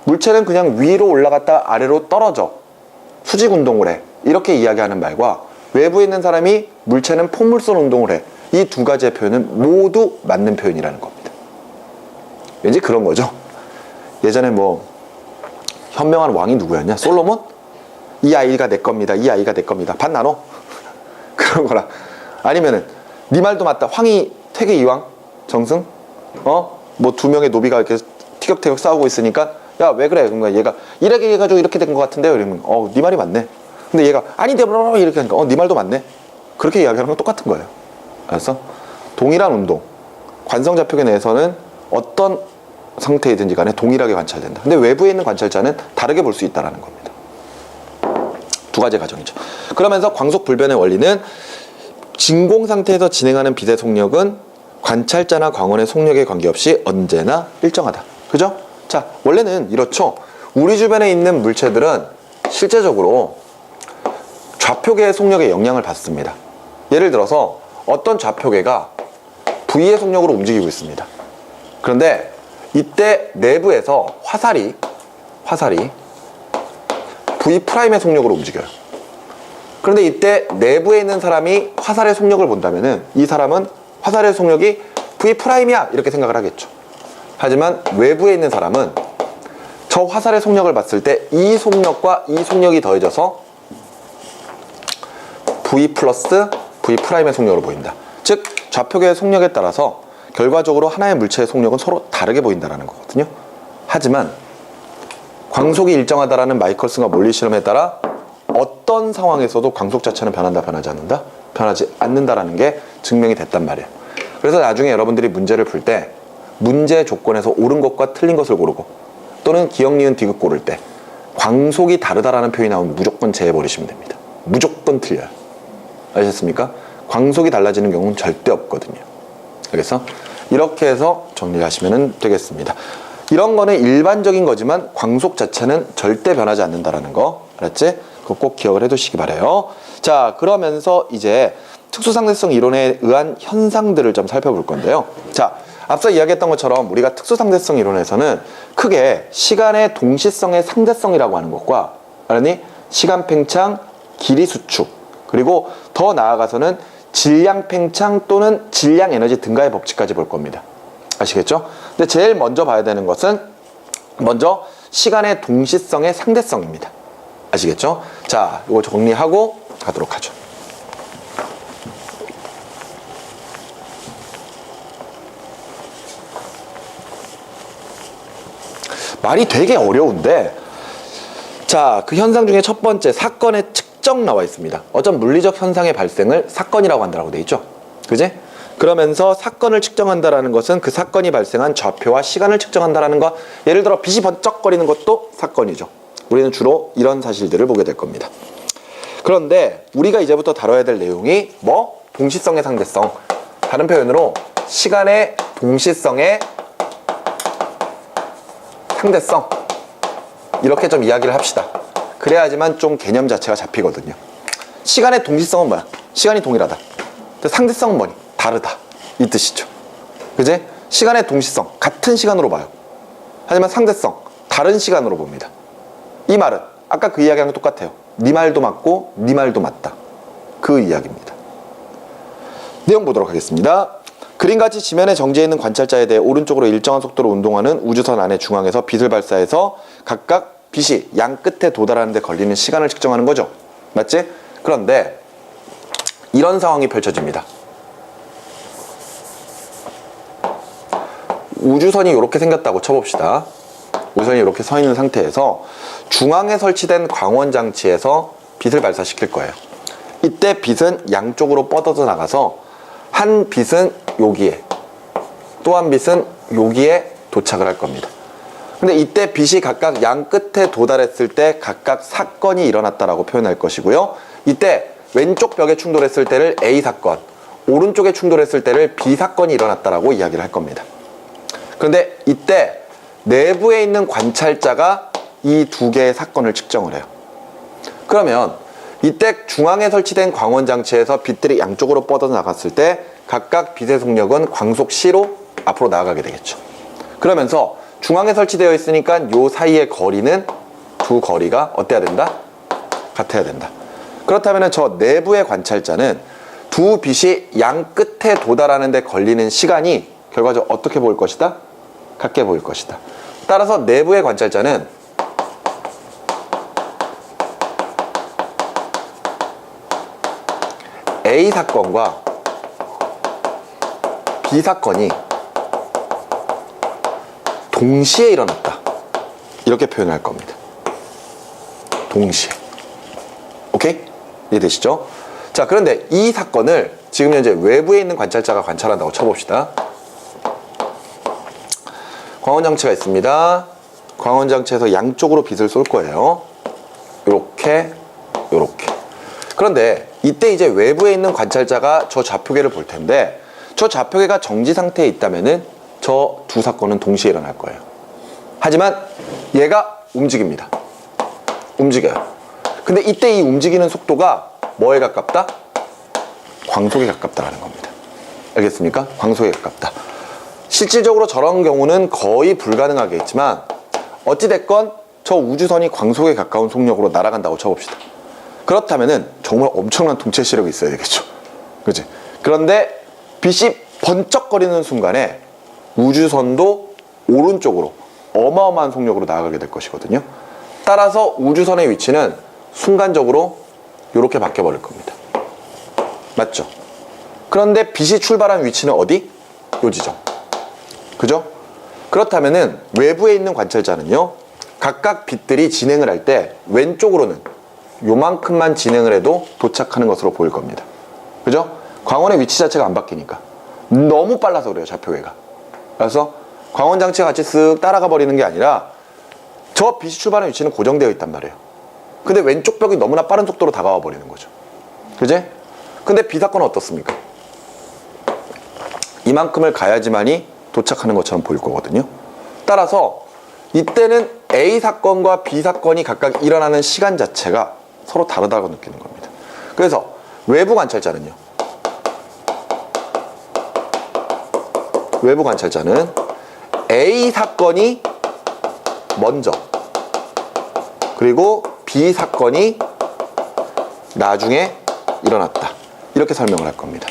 물체는 그냥 위로 올라갔다 아래로 떨어져 수직 운동을 해 이렇게 이야기하는 말과 외부에 있는 사람이 물체는 포물선 운동을 해 이 두 가지의 표현은 모두 맞는 표현이라는 겁니다. 왠지 그런 거죠. 예전에 뭐 현명한 왕이 누구였냐? 솔로몬? 이 아이가 내 겁니다. 이 아이가 내 겁니다. 반 나눠? 그런 거라. 아니면은 네 말도 맞다. 황희 퇴계 이왕 정승? 뭐 두 명의 노비가 이렇게 티격태격 싸우고 있으니까 야 왜 그래? 그러니까 얘가 이렇게 해가지고 이렇게 된 것 같은데요? 이러면 네 말이 맞네. 근데 얘가 아닌데 이렇게 하니까 네 말도 맞네. 그렇게 이야기하는 건 똑같은 거예요. 알았어? 동일한 운동 관성좌표계 내에서는 어떤 상태이든지 간에 동일하게 관찰된다. 근데 외부에 있는 관찰자는 다르게 볼 수 있다는 겁니다. 두 가지 가정이죠. 그러면서 광속 불변의 원리는 진공 상태에서 진행하는 빛의 속력은 관찰자나 광원의 속력에 관계없이 언제나 일정하다. 그죠? 자, 원래는 이렇죠. 우리 주변에 있는 물체들은 실제적으로 좌표계의 속력에 영향을 받습니다. 예를 들어서 어떤 좌표계가 V의 속력으로 움직이고 있습니다. 그런데 이때 내부에서 화살이 V'의 속력으로 움직여요. 그런데 이때 내부에 있는 사람이 화살의 속력을 본다면은 이 사람은 화살의 속력이 V'이야 이렇게 생각을 하겠죠. 하지만 외부에 있는 사람은 저 화살의 속력을 봤을 때 이 속력과 이 속력이 더해져서 V 플러스 V'의 속력으로 보인다. 즉 좌표계의 속력에 따라서 결과적으로 하나의 물체의 속력은 서로 다르게 보인다는 거거든요. 하지만 광속이 일정하다라는 마이컬슨과 몰리 실험에 따라 어떤 상황에서도 광속 자체는 변한다, 변하지 않는다? 변하지 않는다라는 게 증명이 됐단 말이에요. 그래서 나중에 여러분들이 문제를 풀 때 문제 조건에서 옳은 것과 틀린 것을 고르고 또는 기역, 니은, 디귿 고를 때 광속이 다르다라는 표현이 나오면 무조건 제해버리시면 됩니다. 무조건 틀려요. 아셨습니까? 광속이 달라지는 경우는 절대 없거든요. 알겠어? 이렇게 해서 정리를 하시면 되겠습니다. 이런 거는 일반적인 거지만 광속 자체는 절대 변하지 않는다라는 거 알았지? 그거 꼭 기억을 해두시기 바래요. 자, 그러면서 이제 특수상대성 이론에 의한 현상들을 좀 살펴볼 건데요. 자, 앞서 이야기했던 것처럼 우리가 특수상대성 이론에서는 크게 시간의 동시성의 상대성이라고 하는 것과 알았니? 시간 팽창, 길이 수축, 그리고 더 나아가서는 질량 팽창 또는 질량 에너지 등가의 법칙까지 볼 겁니다. 아시겠죠? 근데 제일 먼저 봐야 되는 것은 먼저 시간의 동시성의 상대성입니다. 아시겠죠? 자, 이거 정리하고 가도록 하죠. 말이 되게 어려운데, 자, 그 현상 중에 첫 번째 사건의 측정 나와 있습니다. 어떤 물리적 현상의 발생을 사건이라고 한다고 돼 있죠. 그지? 그러면서 사건을 측정한다라는 것은 그 사건이 발생한 좌표와 시간을 측정한다라는 것. 예를 들어 빛이 번쩍거리는 것도 사건이죠. 우리는 주로 이런 사실들을 보게 될 겁니다. 그런데 우리가 이제부터 다뤄야 될 내용이 뭐? 동시성의 상대성. 다른 표현으로 시간의 동시성의 상대성. 이렇게 좀 이야기를 합시다. 그래야지만 좀 개념 자체가 잡히거든요. 시간의 동시성은 뭐야? 시간이 동일하다. 근데 상대성은 뭐니? 다르다. 이 뜻이죠. 그지? 시간의 동시성, 같은 시간으로 봐요. 하지만 상대성, 다른 시간으로 봅니다. 이 말은 아까 그 이야기랑 똑같아요. 네 말도 맞고 네 말도 맞다. 그 이야기입니다. 내용 보도록 하겠습니다. 그림같이 지면에 정지해 있는 관찰자에 대해 오른쪽으로 일정한 속도로 운동하는 우주선 안의 중앙에서 빛을 발사해서 각각 빛이 양 끝에 도달하는 데 걸리는 시간을 측정하는 거죠. 맞지? 그런데 이런 상황이 펼쳐집니다. 우주선이 이렇게 생겼다고 쳐봅시다. 우주선이 이렇게 서 있는 상태에서 중앙에 설치된 광원 장치에서 빛을 발사시킬 거예요. 이때 빛은 양쪽으로 뻗어져 나가서 한 빛은 여기에, 또 한 빛은 여기에 도착을 할 겁니다. 근데 이때 빛이 각각 양 끝에 도달했을 때 각각 사건이 일어났다라고 표현할 것이고요. 이때 왼쪽 벽에 충돌했을 때를 A 사건, 오른쪽에 충돌했을 때를 B 사건이 일어났다라고 이야기를 할 겁니다. 그런데 이때 내부에 있는 관찰자가 이 두 개의 사건을 측정을 해요. 그러면 이때 중앙에 설치된 광원 장치에서 빛들이 양쪽으로 뻗어 나갔을 때 각각 빛의 속력은 광속 C로 앞으로 나아가게 되겠죠. 그러면서 중앙에 설치되어 있으니까 요 사이의 거리는 두 거리가 어때야 된다? 같아야 된다. 그렇다면 저 내부의 관찰자는 두 빛이 양 끝에 도달하는 데 걸리는 시간이 결과적으로 어떻게 보일 것이다? 같게 보일 것이다. 따라서 내부의 관찰자는 A 사건과 B 사건이 동시에 일어났다. 이렇게 표현할 겁니다. 동시에. 오케이? 이해되시죠? 자, 그런데 이 사건을 지금 현재 외부에 있는 관찰자가 관찰한다고 쳐봅시다. 광원장치가 있습니다. 광원장치에서 양쪽으로 빛을 쏠 거예요. 요렇게, 요렇게. 그런데 이때 이제 외부에 있는 관찰자가 저 좌표계를 볼 텐데 저 좌표계가 정지 상태에 있다면은 저 두 사건은 동시에 일어날 거예요. 하지만 얘가 움직입니다. 움직여요. 근데 이때 이 움직이는 속도가 뭐에 가깝다? 광속에 가깝다라는 겁니다. 알겠습니까? 광속에 가깝다. 실질적으로 저런 경우는 거의 불가능하겠지만 어찌됐건 저 우주선이 광속에 가까운 속력으로 날아간다고 쳐봅시다. 그렇다면은 정말 엄청난 동체 시력이 있어야 되겠죠. 그치? 그런데 빛이 번쩍거리는 순간에 우주선도 오른쪽으로 어마어마한 속력으로 나아가게 될 것이거든요. 따라서 우주선의 위치는 순간적으로 이렇게 바뀌어버릴 겁니다. 맞죠? 그런데 빛이 출발한 위치는 어디? 요 지점. 그죠? 그렇다면은 외부에 있는 관찰자는요, 각각 빛들이 진행을 할 때 왼쪽으로는 요만큼만 진행을 해도 도착하는 것으로 보일 겁니다. 그죠? 광원의 위치 자체가 안 바뀌니까. 너무 빨라서 그래요, 좌표계가. 그래서 광원 장치가 같이 쓱 따라가 버리는 게 아니라 저 빛이 출발하는 위치는 고정되어 있단 말이에요. 근데 왼쪽 벽이 너무나 빠른 속도로 다가와 버리는 거죠. 그지? 근데 B 사건은 어떻습니까? 이만큼을 가야지만이 도착하는 것처럼 보일 거거든요. 따라서 이때는 A 사건과 B 사건이 각각 일어나는 시간 자체가 서로 다르다고 느끼는 겁니다. 그래서 외부 관찰자는 A 사건이 먼저 그리고 B 사건이 나중에 일어났다. 이렇게 설명을 할 겁니다.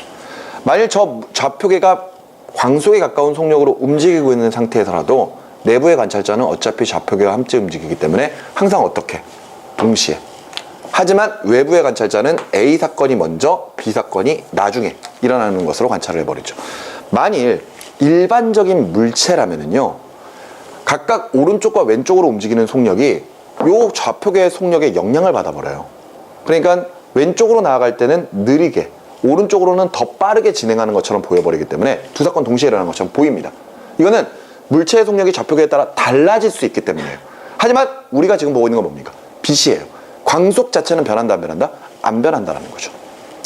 만일 저 좌표계가 광속에 가까운 속력으로 움직이고 있는 상태에서라도 내부의 관찰자는 어차피 좌표계와 함께 움직이기 때문에 항상 어떻게? 동시에. 하지만 외부의 관찰자는 A 사건이 먼저 B 사건이 나중에 일어나는 것으로 관찰을 해버리죠. 만일 일반적인 물체라면요, 각각 오른쪽과 왼쪽으로 움직이는 속력이 요 좌표계의 속력에 영향을 받아버려요. 그러니까 왼쪽으로 나아갈 때는 느리게, 오른쪽으로는 더 빠르게 진행하는 것처럼 보여버리기 때문에 두 사건 동시에 일어나는 것처럼 보입니다. 이거는 물체의 속력이 좌표계에 따라 달라질 수 있기 때문이에요. 하지만 우리가 지금 보고 있는 건 뭡니까? 빛이에요. 광속 자체는 변한다 안 변한다? 안 변한다라는 거죠.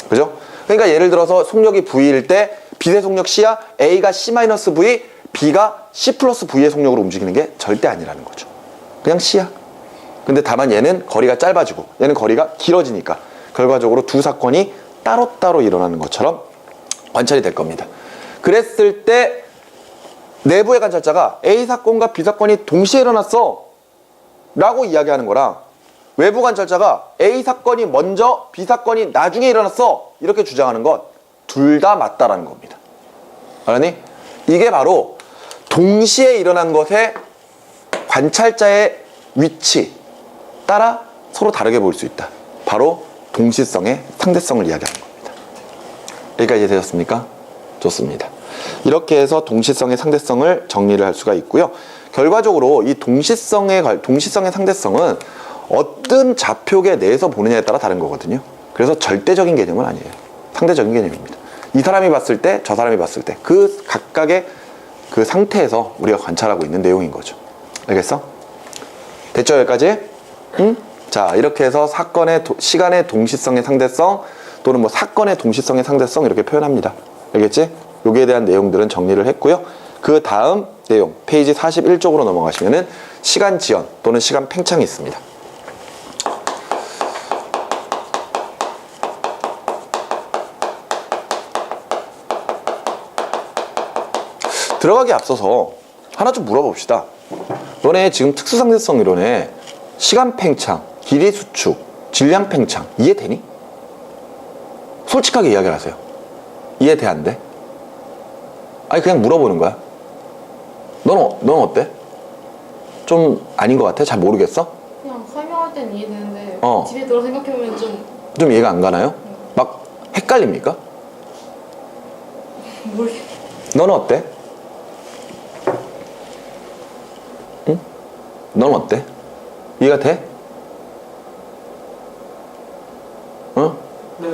그죠? 그러니까 예를 들어서 속력이 V일 때 빛의 속력 C야, A가 C-V, B가 C+V의 속력으로 움직이는 게 절대 아니라는 거죠. 그냥 C야. 근데 다만 얘는 거리가 짧아지고 얘는 거리가 길어지니까 결과적으로 두 사건이 따로따로 일어나는 것처럼 관찰이 될 겁니다. 그랬을 때 내부의 관찰자가 A 사건과 B 사건이 동시에 일어났어 라고 이야기하는 거랑 외부 관찰자가 A 사건이 먼저 B 사건이 나중에 일어났어 이렇게 주장하는 것 둘 다 맞다라는 겁니다. 알았니? 이게 바로 동시에 일어난 것의 관찰자의 위치 따라 서로 다르게 보일 수 있다. 바로 동시성의 상대성을 이야기하는 겁니다. 여기까지 이해되셨습니까? 좋습니다. 이렇게 해서 동시성의 상대성을 정리를 할 수가 있고요. 결과적으로 이 동시성의 상대성은 어떤 좌표계 내에서 보느냐에 따라 다른 거거든요. 그래서 절대적인 개념은 아니에요. 상대적인 개념입니다. 이 사람이 봤을 때, 저 사람이 봤을 때 그 각각의 그 상태에서 우리가 관찰하고 있는 내용인 거죠. 알겠어? 됐죠? 여기까지? 응? 자, 이렇게 해서 시간의 동시성의 상대성 또는 뭐 사건의 동시성의 상대성 이렇게 표현합니다. 알겠지? 여기에 대한 내용들은 정리를 했고요. 그 다음 내용, 페이지 41쪽으로 넘어가시면은 시간 지연 또는 시간 팽창이 있습니다. 들어가기 앞서서 하나 좀 물어봅시다. 너네 지금 특수상대성 이론에 시간 팽창, 길이 수축, 질량 팽창 이해되니? 솔직하게 이야기를 하세요. 이해돼 안 돼? 아니 그냥 물어보는 거야. 넌 어때? 좀 아닌 것 같아? 잘 모르겠어? 그냥 설명할 때는 이해되는데 어. 집에 들어 생각해보면 좀 이해가 안 가나요? 막 헷갈립니까? 모르겠어. 너는 어때? 응? 넌 어때? 이해가 돼? 어? 네,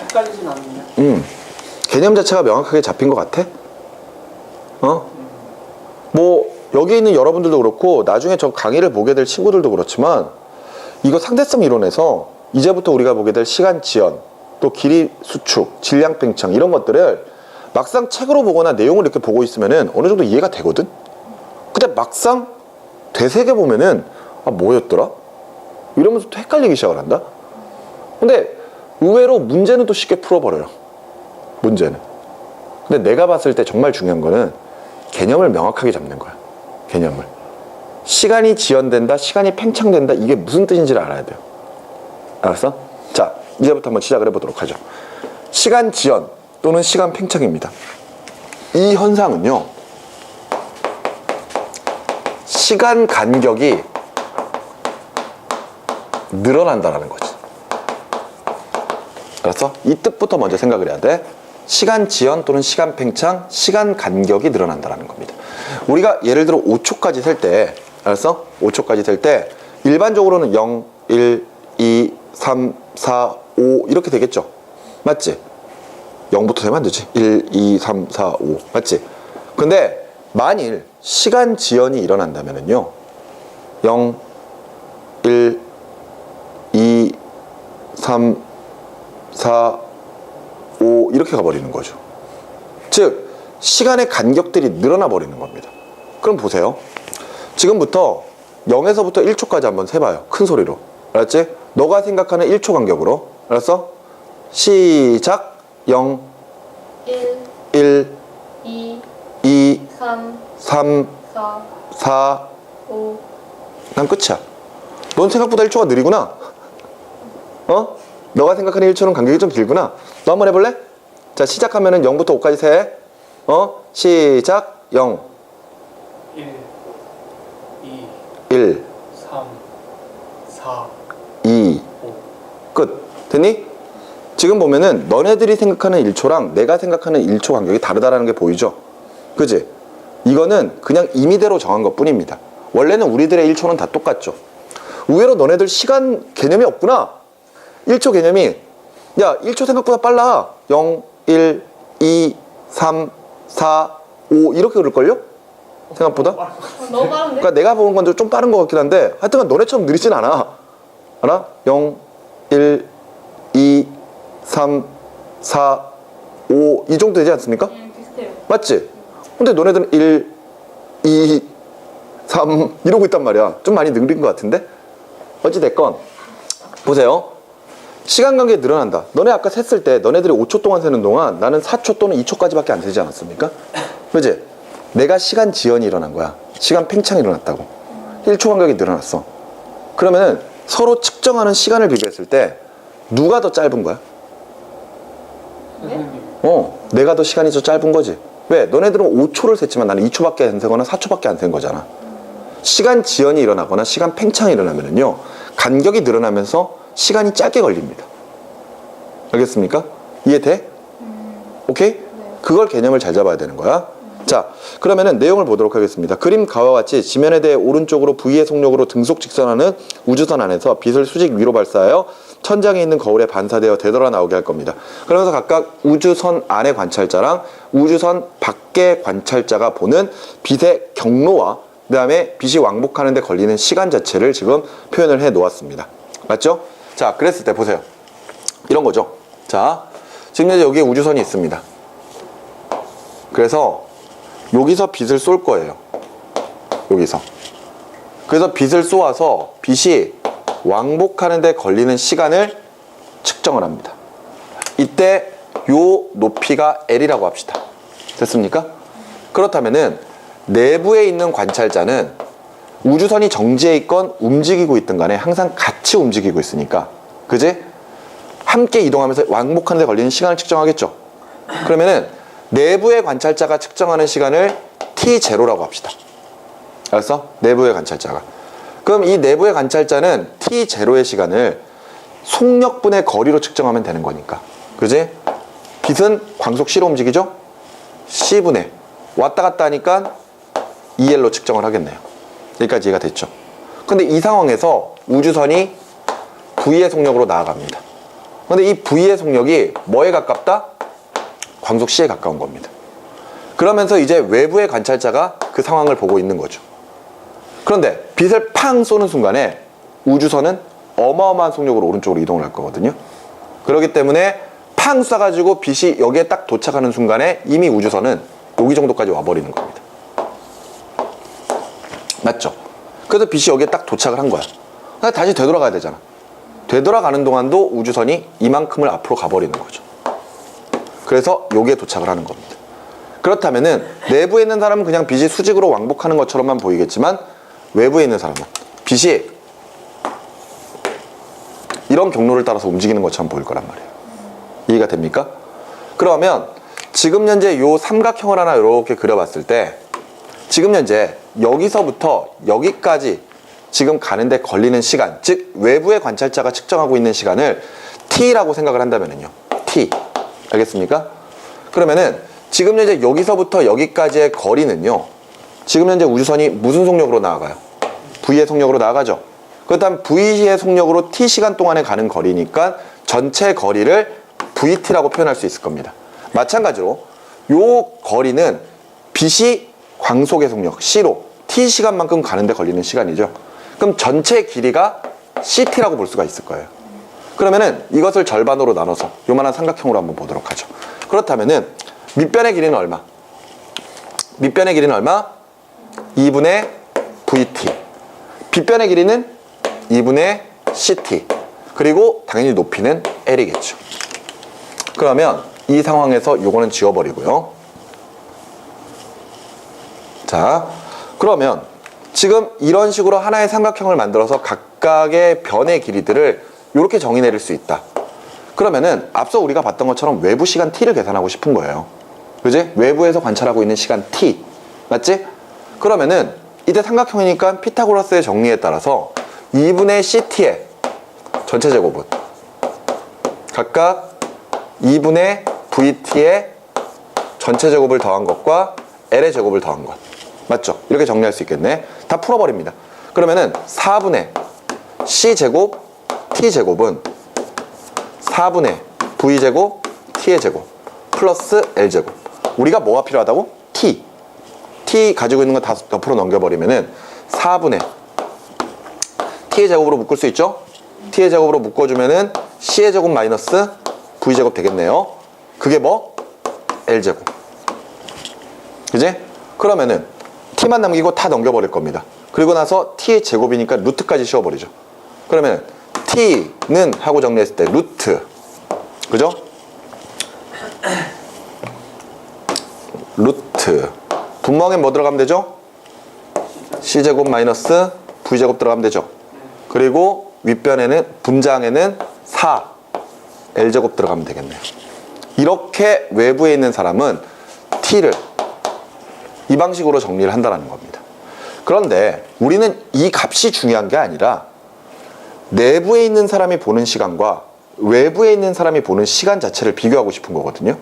헷갈리진 않는데. 개념 자체가 명확하게 잡힌 것 같아? 뭐 여기 있는 여러분들도 그렇고 나중에 저 강의를 보게 될 친구들도 그렇지만 이거 상대성 이론에서 이제부터 우리가 보게 될 시간 지연, 또 길이 수축, 질량 팽창 이런 것들을 막상 책으로 보거나 내용을 이렇게 보고 있으면은 어느 정도 이해가 되거든? 근데 막상 되새겨 보면은 아 뭐였더라? 이러면서 또 헷갈리기 시작을 한다? 근데 의외로 문제는 또 쉽게 풀어버려요. 문제는. 근데 내가 봤을 때 정말 중요한 거는 개념을 명확하게 잡는 거야. 개념을. 시간이 지연된다, 시간이 팽창된다, 이게 무슨 뜻인지를 알아야 돼요. 알았어? 자, 이제부터 한번 시작을 해보도록 하죠. 시간 지연 또는 시간 팽창입니다. 이 현상은요, 시간 간격이 늘어난다라는 거지. 알았어? 이 뜻부터 먼저 생각을 해야 돼. 시간 지연 또는 시간 팽창, 시간 간격이 늘어난다라는 겁니다. 우리가 예를 들어 5초까지 셀 때, 알았어? 5초까지 셀 때 일반적으로는 0, 1, 2, 3, 4, 5 이렇게 되겠죠? 맞지? 0부터 세면 안 되지. 1, 2, 3, 4, 5 맞지? 근데 만일 시간 지연이 일어난다면요 0, 1, 2, 3, 4, 5 이렇게 가버리는 거죠. 즉 시간의 간격들이 늘어나 버리는 겁니다. 그럼 보세요. 지금부터 0에서부터 1초까지 한번 세봐요. 큰 소리로. 알았지? 너가 생각하는 1초 간격으로. 알았어? 시작. 0, 1, 1, 2, 2, 3, 3, 4, 4. 5. 난 끝이야. 넌 생각보다 1초가 느리구나. 어? 너가 생각하는 1초는 간격이 좀 길구나. 너 한번 해볼래? 자, 시작하면은 0부터 5까지 세. 시작. 0, 1, 2, 1, 3, 4, 2, 5. 끝. 됐니? 지금 보면은 너네들이 생각하는 1초랑 내가 생각하는 1초 간격이 다르다라는 게 보이죠? 그지? 이거는 그냥 임의대로 정한 것 뿐입니다. 원래는 우리들의 1초는 다 똑같죠. 의외로 너네들 시간 개념이 없구나. 1초 개념이 야 1초 생각보다 빨라. 0, 1, 2, 3, 4, 5 이렇게 그럴걸요? 생각보다? 너무 빠른데? 그러니까 내가 보는 건 좀 빠른 것 같긴 한데 하여튼간 너네처럼 느리진 않아. 알아? 0, 1, 2, 3, 4, 5 이 정도 되지 않습니까? 비슷해요. 맞지? 근데 너네들은 1, 2, 3 이러고 있단 말이야. 좀 많이 느린 것 같은데? 어찌됐건 보세요. 시간 간격이 늘어난다. 너네 아까 셌을 때 너네들이 5초 동안 세는 동안 나는 4초 또는 2초까지밖에 안 세지 않았습니까? 그지? 내가 시간 지연이 일어난 거야. 시간 팽창이 일어났다고. 1초 간격이 늘어났어. 그러면은 서로 측정하는 시간을 비교했을 때 누가 더 짧은 거야? 선생님. 내가 더 시간이 더 짧은 거지. 왜? 너네들은 5초를 셌지만 나는 2초밖에 안 세거나 4초밖에 안 센 거잖아. 시간 지연이 일어나거나 시간 팽창이 일어나면은요 간격이 늘어나면서 시간이 짧게 걸립니다. 알겠습니까? 이해돼? 오케이? 그걸 개념을 잘 잡아야 되는 거야. 자, 그러면은 내용을 보도록 하겠습니다. 그림 가와 같이 지면에 대해 오른쪽으로 V의 속력으로 등속 직선하는 우주선 안에서 빛을 수직 위로 발사하여 천장에 있는 거울에 반사되어 되돌아 나오게 할 겁니다. 그러면서 각각 우주선 안의 관찰자랑 우주선 밖의 관찰자가 보는 빛의 경로와 그 다음에 빛이 왕복하는 데 걸리는 시간 자체를 지금 표현을 해 놓았습니다. 맞죠? 자, 그랬을 때 보세요. 이런 거죠. 자, 지금 이제 여기에 우주선이 있습니다. 그래서 여기서 빛을 쏠 거예요. 여기서. 그래서 빛을 쏘아서 빛이 왕복하는 데 걸리는 시간을 측정을 합니다. 이때 요 높이가 L이라고 합시다. 됐습니까? 그렇다면은 내부에 있는 관찰자는 우주선이 정지해 있건 움직이고 있든 간에 항상 같이 움직이고 있으니까, 그지? 함께 이동하면서 왕복하는 데 걸리는 시간을 측정하겠죠. 그러면은 내부의 관찰자가 측정하는 시간을 T0라고 합시다. 알았어? 내부의 관찰자가. 그럼 이 내부의 관찰자는 T0의 시간을 속력분의 거리로 측정하면 되는 거니까, 그지? 빛은 광속 C로 움직이죠? C분의 왔다 갔다 하니까 EL로 측정을 하겠네요. 여기까지 이해가 됐죠? 근데 이 상황에서 우주선이 V의 속력으로 나아갑니다. 근데 이 V의 속력이 뭐에 가깝다? 광속 C에 가까운 겁니다. 그러면서 이제 외부의 관찰자가 그 상황을 보고 있는 거죠. 그런데 빛을 팡 쏘는 순간에 우주선은 어마어마한 속력으로 오른쪽으로 이동을 할 거거든요. 그렇기 때문에 팡 쏴가지고 빛이 여기에 딱 도착하는 순간에 이미 우주선은 여기 정도까지 와버리는 겁니다. 맞죠? 그래서 빛이 여기에 딱 도착을 한 거야. 그러니까 다시 되돌아가야 되잖아. 되돌아가는 동안도 우주선이 이만큼을 앞으로 가버리는 거죠. 그래서 여기에 도착을 하는 겁니다. 그렇다면은 내부에 있는 사람은 그냥 빛이 수직으로 왕복하는 것처럼만 보이겠지만 외부에 있는 사람은 빛이 이런 경로를 따라서 움직이는 것처럼 보일 거란 말이에요. 이해가 됩니까? 그러면 지금 현재 요 삼각형을 하나 이렇게 그려봤을 때 지금 현재 여기서부터 여기까지 지금 가는데 걸리는 시간, 즉 외부의 관찰자가 측정하고 있는 시간을 t라고 생각을 한다면요. t. 알겠습니까? 그러면은 지금 현재 여기서부터 여기까지의 거리는요. 지금 현재 우주선이 무슨 속력으로 나아가요? v의 속력으로 나아가죠. 그렇다면 v의 속력으로 t 시간 동안에 가는 거리니까 전체 거리를 vt라고 표현할 수 있을 겁니다. 마찬가지로 요 거리는 빛이 광속의 속력 c로 t 시간만큼 가는데 걸리는 시간이죠. 그럼 전체 길이가 ct라고 볼 수가 있을 거예요. 그러면은 이것을 절반으로 나눠서 요만한 삼각형으로 한번 보도록 하죠. 그렇다면은 밑변의 길이는 얼마? 밑변의 길이는 얼마? 2분의 vt. 빗변의 길이는 2분의 ct. 그리고 당연히 높이는 l이겠죠. 그러면 이 상황에서 요거는 지워버리고요. 자, 그러면 지금 이런 식으로 하나의 삼각형을 만들어서 각각의 변의 길이들을 이렇게 정의 내릴 수 있다. 그러면은 앞서 우리가 봤던 것처럼 외부 시간 t를 계산하고 싶은 거예요. 그지? 외부에서 관찰하고 있는 시간 t. 맞지? 그러면은 이때 삼각형이니까 피타고라스의 정리에 따라서 2분의 ct의 전체 제곱은 각각 2분의 vt의 전체 제곱을 더한 것과 l의 제곱을 더한 것. 맞죠? 이렇게 정리할 수 있겠네. 다 풀어버립니다. 그러면은 4분의 c제곱 t제곱은 4분의 v제곱 t의 제곱 플러스 l제곱. 우리가 뭐가 필요하다고? t. t 가지고 있는 거 다 옆으로 넘겨버리면은 4분의 t의 제곱으로 묶을 수 있죠? t의 제곱으로 묶어주면은 c의 제곱 마이너스 v제곱 되겠네요. 그게 뭐? l제곱. 그지? 그러면은 t만 남기고 다 넘겨버릴 겁니다. 그리고 나서 t의 제곱이니까 루트까지 씌워버리죠. 그러면 t는 하고 정리했을 때 루트. 그죠? 루트. 분모항에 뭐 들어가면 되죠? c제곱 마이너스 v제곱 들어가면 되죠. 그리고 윗변에는 분자항에는 4 l제곱 들어가면 되겠네요. 이렇게 외부에 있는 사람은 t를 이 방식으로 정리를 한다는 겁니다. 그런데 우리는 이 값이 중요한 게 아니라 내부에 있는 사람이 보는 시간과 외부에 있는 사람이 보는 시간 자체를 비교하고 싶은 거거든요.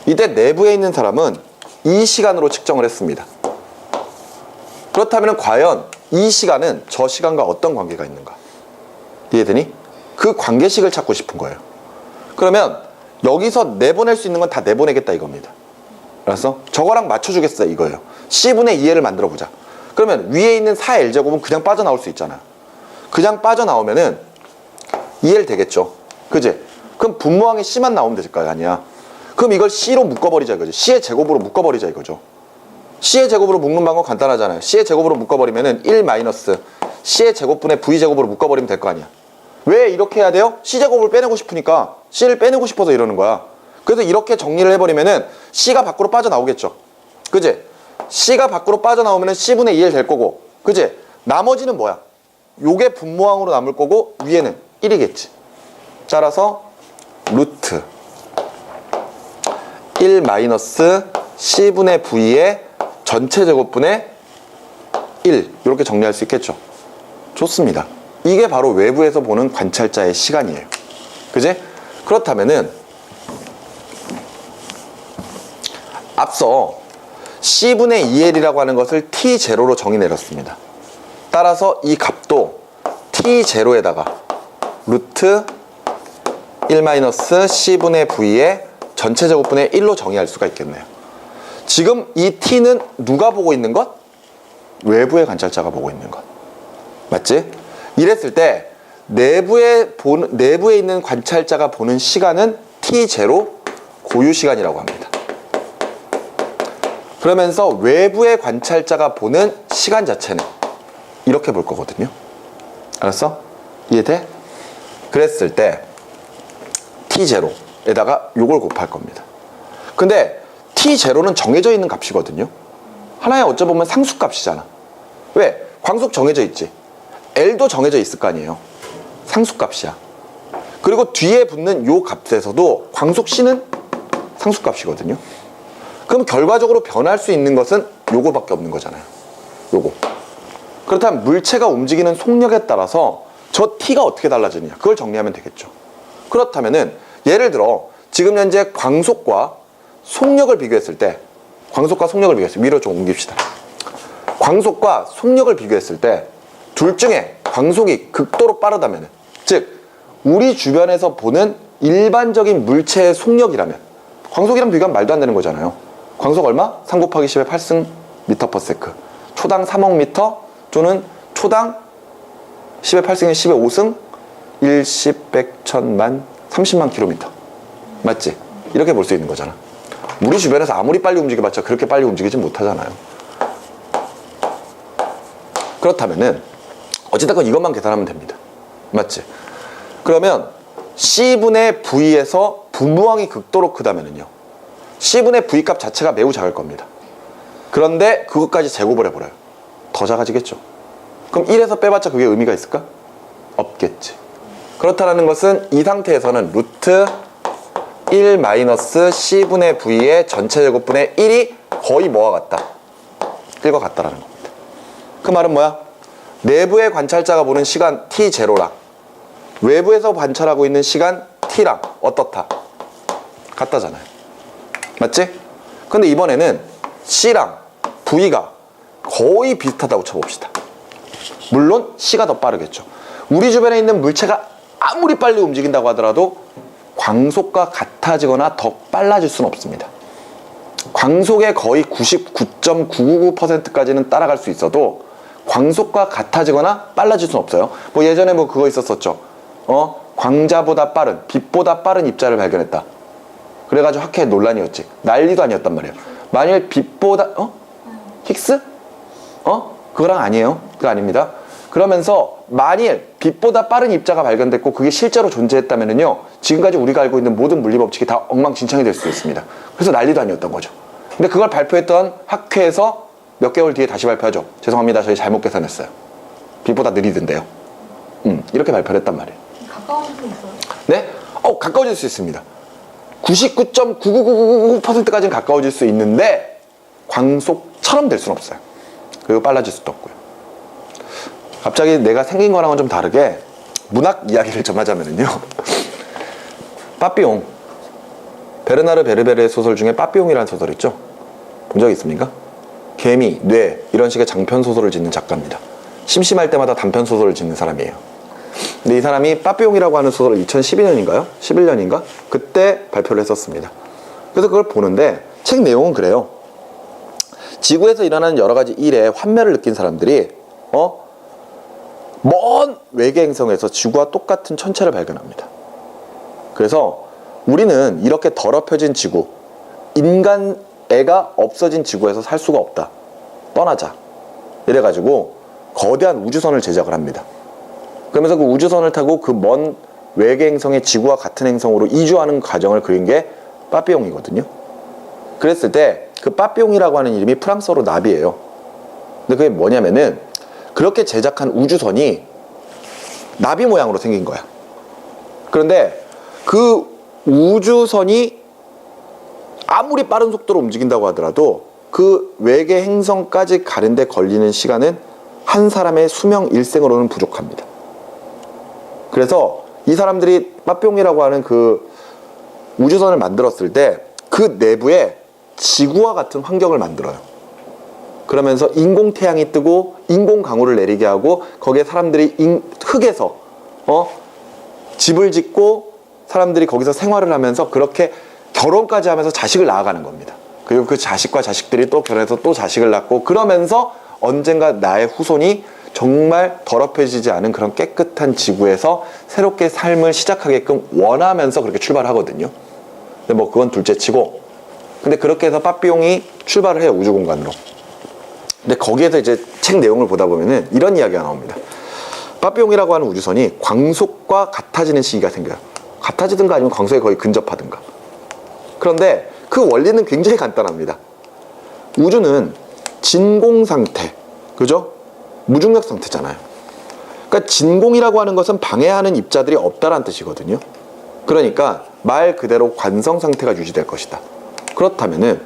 이때 내부에 있는 사람은 이 시간으로 측정을 했습니다. 그렇다면 과연 이 시간은 저 시간과 어떤 관계가 있는가? 이해되니? 그 관계식을 찾고 싶은 거예요. 그러면 여기서 내보낼 수 있는 건 다 내보내겠다 이겁니다. 알았어? 저거랑 맞춰주겠어 이거예요. c분의 2l을 만들어 보자. 그러면 위에 있는 4l제곱은 그냥 빠져나올 수 있잖아. 그냥 빠져나오면은 2l 되겠죠. 그지? 그럼 분모항에 c만 나오면 될 거 아니야. 그럼 이걸 c로 묶어버리자 이거지. c의 제곱으로 묶어버리자 이거죠. c의 제곱으로 묶는 방법 간단하잖아요. c의 제곱으로 묶어버리면은 1 마이너스 c의 제곱분의 v제곱으로 묶어버리면 될 거 아니야. 왜 이렇게 해야 돼요? c제곱을 빼내고 싶으니까 c를 빼내고 싶어서 이러는 거야. 그래서 이렇게 정리를 해버리면은 c가 밖으로 빠져나오겠죠. 그지? c가 밖으로 빠져나오면은 c분의 2l 될 거고, 그지? 나머지는 뭐야? 요게 분모항으로 남을 거고 위에는 1이겠지. 따라서 루트 1 마이너스 c분의 v의 전체 제곱분의 1 이렇게 정리할 수 있겠죠. 좋습니다. 이게 바로 외부에서 보는 관찰자의 시간이에요. 그지? 그렇다면은 앞서 c분의 2l이라고 하는 것을 t0로 정의 내렸습니다. 따라서 이 값도 t0에다가 루트 1 마이너스 c분의 v의 전체 제곱분의 1로 정의할 수가 있겠네요. 지금 이 t는 누가 보고 있는 것? 외부의 관찰자가 보고 있는 것. 맞지? 이랬을 때 내부에 있는 관찰자가 보는 시간은 T0 고유 시간이라고 합니다. 그러면서 외부의 관찰자가 보는 시간 자체는 이렇게 볼 거거든요. 알았어? 이해돼? 그랬을 때 T0에다가 요걸 곱할 겁니다. 근데 T0는 정해져 있는 값이거든요. 하나의 어찌 보면 상수값이잖아. 왜? 광속 정해져 있지. L도 정해져 있을 거 아니에요. 상수값이야. 그리고 뒤에 붙는 요 값에서도 광속 C는 상수값이거든요. 그럼 결과적으로 변할 수 있는 것은 요거밖에 없는 거잖아요. 요거. 그렇다면 물체가 움직이는 속력에 따라서 저 T가 어떻게 달라지느냐, 그걸 정리하면 되겠죠. 그렇다면은 예를 들어 지금 현재 광속과 속력을 비교했을 때, 광속과 속력을 비교했을 때, 위로 좀 옮깁시다. 광속과 속력을 비교했을 때 둘 중에 광속이 극도로 빠르다면, 즉 우리 주변에서 보는 일반적인 물체의 속력이라면, 광속이랑 비교하면 말도 안 되는 거잖아요. 광속 얼마? 3 곱하기 10의 8승 미터/세크. 초당 3억 미터 또는 초당 10의 8승의 10의 5승 1, 10, 100, 1000만 30만 킬로미터. 맞지? 이렇게 볼 수 있는 거잖아. 우리 주변에서 아무리 빨리 움직여봤자 그렇게 빨리 움직이지 못하잖아요. 그렇다면은 어찌됐건 이것만 계산하면 됩니다. 맞지? 그러면 C분의 V에서 분무항이 극도로 크다면은요, C분의 V 값 자체가 매우 작을 겁니다. 그런데 그것까지 제곱을 해버려요. 더 작아지겠죠. 그럼 1에서 빼봤자 그게 의미가 있을까? 없겠지. 그렇다는 것은 이 상태에서는 루트 1 마이너스 C분의 V의 전체 제곱분의 1이 거의 뭐와 같다? 1과 같다라는 겁니다. 그 말은 뭐야? 내부의 관찰자가 보는 시간 T0랑 외부에서 관찰하고 있는 시간 T랑 어떻다? 같다잖아요. 맞지? 근데 이번에는 C랑 V가 거의 비슷하다고 쳐봅시다. 물론 C가 더 빠르겠죠. 우리 주변에 있는 물체가 아무리 빨리 움직인다고 하더라도 광속과 같아지거나 더 빨라질 수는 없습니다. 광속의 거의 99.999%까지는 따라갈 수 있어도 광속과 같아지거나 빨라질 수는 없어요. 뭐 예전에 뭐 그거 있었었죠. 광자보다 빠른, 빛보다 빠른 입자를 발견했다. 그래가지고 학회 논란이었지. 난리도 아니었단 말이에요. 만일 빛보다 힉스? 그거랑 아니에요. 그거 아닙니다. 그러면서 만일 빛보다 빠른 입자가 발견됐고 그게 실제로 존재했다면요, 지금까지 우리가 알고 있는 모든 물리 법칙이 다 엉망진창이 될 수 있습니다. 그래서 난리도 아니었던 거죠. 근데 그걸 발표했던 학회에서 몇 개월 뒤에 다시 발표하죠. 죄송합니다, 저희 잘못 계산했어요. 빛보다 느리던데요. 이렇게 발표를 했단 말이에요. 가까워질 수 있어요? 네? 가까워질 수 있습니다. 99.99999%까지는 가까워질 수 있는데 광속처럼 될 수는 없어요. 그리고 빨라질 수도 없고요. 갑자기 내가 생긴 거랑은 좀 다르게 문학 이야기를 좀 하자면요. 빠삐용. 베르나르 베르베르의 소설 중에 빠삐용이라는 소설 있죠? 본 적 있습니까? 개미, 뇌 이런 식의 장편 소설을 짓는 작가입니다. 심심할 때마다 단편 소설을 짓는 사람이에요. 근데 이 사람이 빠삐용이라고 하는 소설을 2012년인가요? 11년인가? 그때 발표를 했었습니다. 그래서 그걸 보는데 책 내용은 그래요. 지구에서 일어나는 여러 가지 일에 환멸을 느낀 사람들이 먼 외계 행성에서 지구와 똑같은 천체를 발견합니다. 그래서 우리는 이렇게 더럽혀진 지구, 인간 애가 없어진 지구에서 살 수가 없다. 떠나자. 이래가지고 거대한 우주선을 제작을 합니다. 그러면서 그 우주선을 타고 그 먼 외계 행성의 지구와 같은 행성으로 이주하는 과정을 그린 게 빠삐용이거든요. 그랬을 때 그 빠삐용이라고 하는 이름이 프랑스어로 나비예요. 근데 그게 뭐냐면은 그렇게 제작한 우주선이 나비 모양으로 생긴 거야. 그런데 그 우주선이 아무리 빠른 속도로 움직인다고 하더라도 그 외계 행성까지 가는데 걸리는 시간은 한 사람의 수명 일생으로는 부족합니다. 그래서 이 사람들이 빠뿅이라고 하는 그 우주선을 만들었을 때 그 내부에 지구와 같은 환경을 만들어요. 그러면서 인공태양이 뜨고 인공강우를 내리게 하고 거기에 사람들이 흙에서 집을 짓고 사람들이 거기서 생활을 하면서 그렇게 결혼까지 하면서 자식을 낳아가는 겁니다. 그리고 그 자식과 자식들이 또 결혼해서 또 자식을 낳고 그러면서 언젠가 나의 후손이 정말 더럽혀지지 않은 그런 깨끗한 지구에서 새롭게 삶을 시작하게끔 원하면서 그렇게 출발하거든요. 근데 뭐 그건 둘째치고, 근데 그렇게 해서 빠삐용이 출발을 해요, 우주 공간으로. 근데 거기에서 이제 책 내용을 보다 보면은 이런 이야기가 나옵니다. 빠삐용이라고 하는 우주선이 광속과 같아지는 시기가 생겨요. 같아지든가 아니면 광속에 거의 근접하든가. 그런데 그 원리는 굉장히 간단합니다. 우주는 진공 상태, 그죠? 무중력 상태잖아요. 그러니까 진공이라고 하는 것은 방해하는 입자들이 없다라는 뜻이거든요. 그러니까 말 그대로 관성 상태가 유지될 것이다. 그렇다면은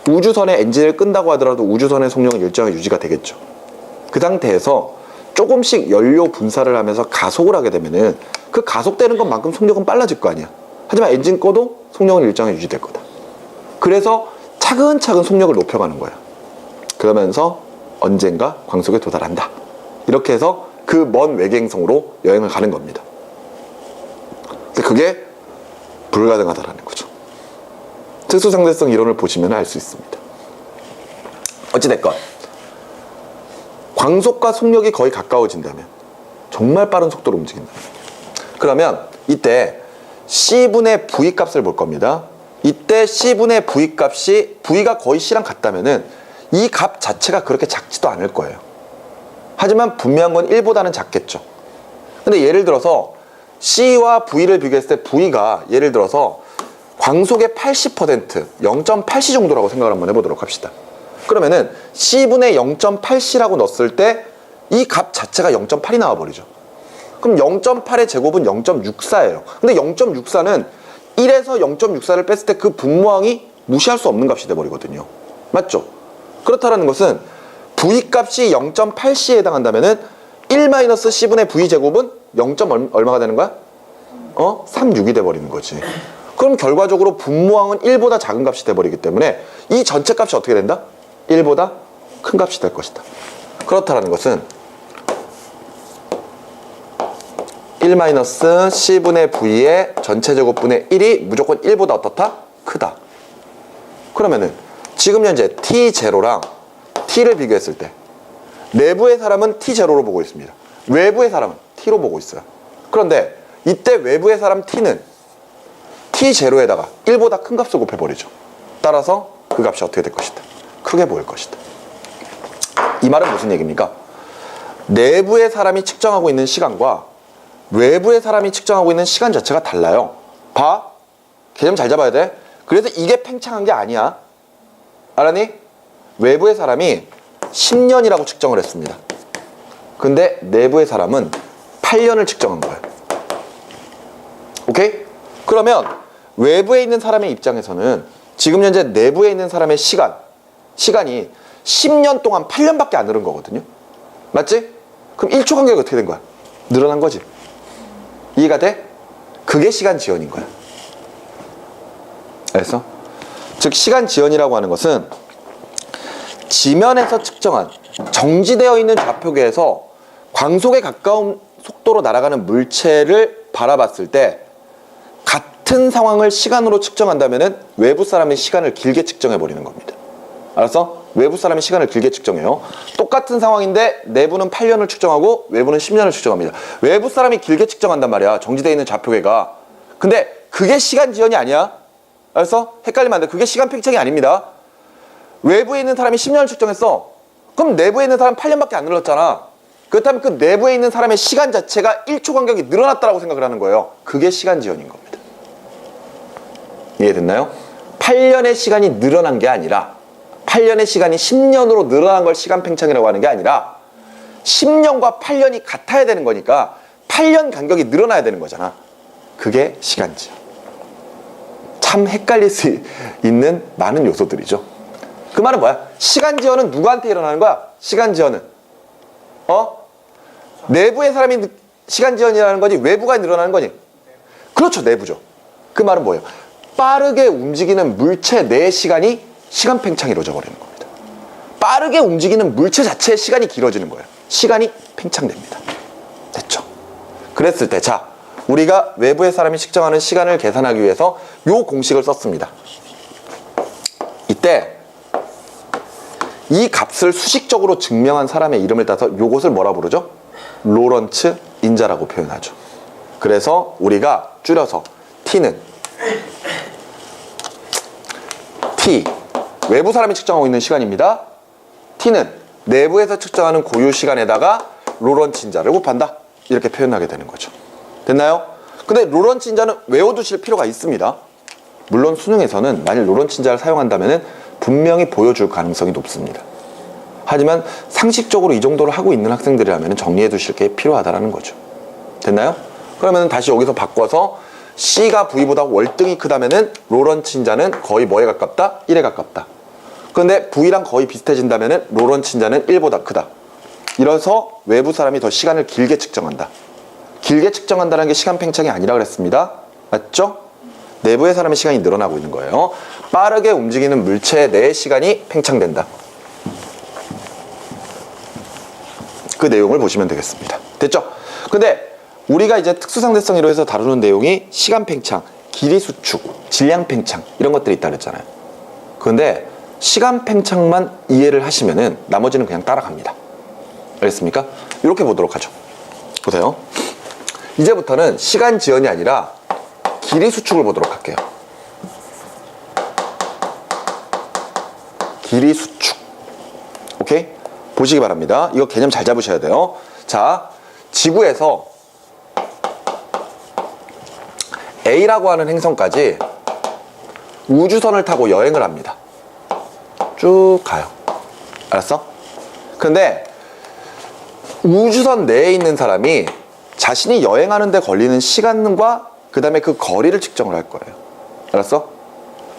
우주선의 엔진을 끈다고 하더라도 우주선의 속력은 일정하게 유지가 되겠죠. 그 상태에서 조금씩 연료 분사를 하면서 가속을 하게 되면은 그 가속되는 것만큼 속력은 빨라질 거 아니야. 하지만 엔진 꺼도 속력은 일정하게 유지될 거다. 그래서 차근차근 속력을 높여가는 거야. 그러면서 언젠가 광속에 도달한다. 이렇게 해서 그 먼 외계행성으로 여행을 가는 겁니다. 근데 그게 불가능하다라는 거죠. 특수상대성 이론을 보시면 알 수 있습니다. 어찌됐건 광속과 속력이 거의 가까워진다면, 정말 빠른 속도로 움직인다면, 그러면 이때 C분의 V 값을 볼 겁니다. 이때 C분의 V 값이 V가 거의 C랑 같다면은 이 값 자체가 그렇게 작지도 않을 거예요. 하지만 분명한 건 1보다는 작겠죠. 근데 예를 들어서 C와 V를 비교했을 때 V가 예를 들어서 광속의 80%, 0.8C 정도라고 생각을 한번 해보도록 합시다. 그러면은 C분의 0.8C라고 넣었을 때 이 값 자체가 0.8이 나와버리죠. 그럼 0.8의 제곱은 0.64예요. 근데 0.64는 1에서 0.64를 뺐을 때 그 분모항이 무시할 수 없는 값이 돼버리거든요. 맞죠? 그렇다는 것은 V 값이 0.8C에 해당한다면은 1-C분의 V 제곱은 0. 얼마가 되는 거야? 36이 돼버리는 거지. 그럼 결과적으로 분모항은 1보다 작은 값이 돼버리기 때문에 이 전체 값이 어떻게 된다? 1보다 큰 값이 될 것이다. 그렇다는 것은 1-C분의 V의 전체 제곱분의 1이 무조건 1보다 어떻다? 크다. 그러면은 지금 현재 T0랑 T를 비교했을 때 내부의 사람은 T0로 보고 있습니다. 외부의 사람은 T로 보고 있어요. 그런데 이때 외부의 사람 T는 T0에다가 1보다 큰 값을 곱해버리죠. 따라서 그 값이 어떻게 될 것이다? 크게 보일 것이다. 이 말은 무슨 얘기입니까? 내부의 사람이 측정하고 있는 시간과 외부의 사람이 측정하고 있는 시간 자체가 달라요. 봐. 개념 잘 잡아야 돼. 그래서 이게 팽창한 게 아니야. 알았니? 외부의 사람이 10년이라고 측정을 했습니다. 근데 내부의 사람은 8년을 측정한 거예요. 오케이? 그러면 외부에 있는 사람의 입장에서는 지금 현재 내부에 있는 사람의 시간이 10년 동안 8년밖에 안 늘은 거거든요. 맞지? 그럼 1초 간격이 어떻게 된 거야? 늘어난 거지. 이해가 돼? 그게 시간 지연인 거야. 알겠어? 즉 시간 지연이라고 하는 것은 지면에서 측정한 정지되어 있는 좌표계에서 광속에 가까운 속도로 날아가는 물체를 바라봤을 때 같은 상황을 시간으로 측정한다면은 외부 사람의 시간을 길게 측정해 버리는 겁니다. 알았어? 외부 사람의 시간을 길게 측정해요. 똑같은 상황인데 내부는 8년을 측정하고 외부는 10년을 측정합니다. 외부 사람이 길게 측정한단 말이야. 정지되어 있는 좌표계가. 근데 그게 시간 지연이 아니야. 알았어? 헷갈리면 안 돼. 그게 시간 팽창이 아닙니다. 외부에 있는 사람이 10년을 측정했어. 그럼 내부에 있는 사람은 8년밖에 안 늘었잖아. 그렇다면 그 내부에 있는 사람의 시간 자체가 1초 간격이 늘어났다라고 생각을 하는 거예요. 그게 시간 지연인 겁니다. 이해됐나요? 8년의 시간이 늘어난 게 아니라 8년의 시간이 10년으로 늘어난 걸 시간 팽창이라고 하는 게 아니라 10년과 8년이 같아야 되는 거니까 8년 간격이 늘어나야 되는 거잖아. 그게 시간 지연. 참 헷갈릴 수 있는 많은 요소들이죠. 그 말은 뭐야? 시간 지연은 누구한테 일어나는 거야? 시간 지연은 내부의 사람이 시간 지연이라는 거지 외부가 늘어나는 거니? 그렇죠, 내부죠. 그 말은 뭐예요? 빠르게 움직이는 물체 내의 시간이 시간 팽창이 이루어져 버리는 겁니다. 빠르게 움직이는 물체 자체의 시간이 길어지는 거예요. 시간이 팽창됩니다. 됐죠? 그랬을 때 자, 우리가 외부의 사람이 측정하는 시간을 계산하기 위해서 요 공식을 썼습니다. 이때 이 값을 수식적으로 증명한 사람의 이름을 따서 이것을 뭐라 부르죠? 로런츠 인자라고 표현하죠. 그래서 우리가 줄여서 T는 T, 외부 사람이 측정하고 있는 시간입니다. T는 내부에서 측정하는 고유 시간에다가 로런츠 인자를 곱한다. 이렇게 표현하게 되는 거죠. 됐나요? 근데 로런츠 인자는 외워두실 필요가 있습니다. 물론 수능에서는 만일 로런츠 인자를 사용한다면 분명히 보여줄 가능성이 높습니다. 하지만 상식적으로 이 정도를 하고 있는 학생들이라면 정리해 두실 게 필요하다는 거죠. 됐나요? 그러면 다시 여기서 바꿔서 C가 V보다 월등히 크다면 로런츠 인자는 거의 뭐에 가깝다? 1에 가깝다. 그런데 V랑 거의 비슷해진다면 로런츠 인자는 1보다 크다. 이래서 외부 사람이 더 시간을 길게 측정한다. 길게 측정한다는 게 시간 팽창이 아니라 그랬습니다. 맞죠? 내부의 사람의 시간이 늘어나고 있는 거예요. 빠르게 움직이는 물체 내의 시간이 팽창된다. 그 내용을 보시면 되겠습니다. 됐죠? 근데 우리가 이제 특수상대성 이론에서 다루는 내용이 시간 팽창, 길이 수축, 질량 팽창 이런 것들이 있다 그랬잖아요. 그런데 시간 팽창만 이해를 하시면은 나머지는 그냥 따라갑니다. 알겠습니까? 이렇게 보도록 하죠. 보세요. 이제부터는 시간 지연이 아니라 길이 수축을 보도록 할게요. 길이 수축. 오케이? 보시기 바랍니다. 이거 개념 잘 잡으셔야 돼요. 자, 지구에서 A라고 하는 행성까지 우주선을 타고 여행을 합니다. 쭉 가요. 알았어? 근데 우주선 내에 있는 사람이 자신이 여행하는 데 걸리는 시간과 그 다음에 그 거리를 측정을 할 거예요. 알았어?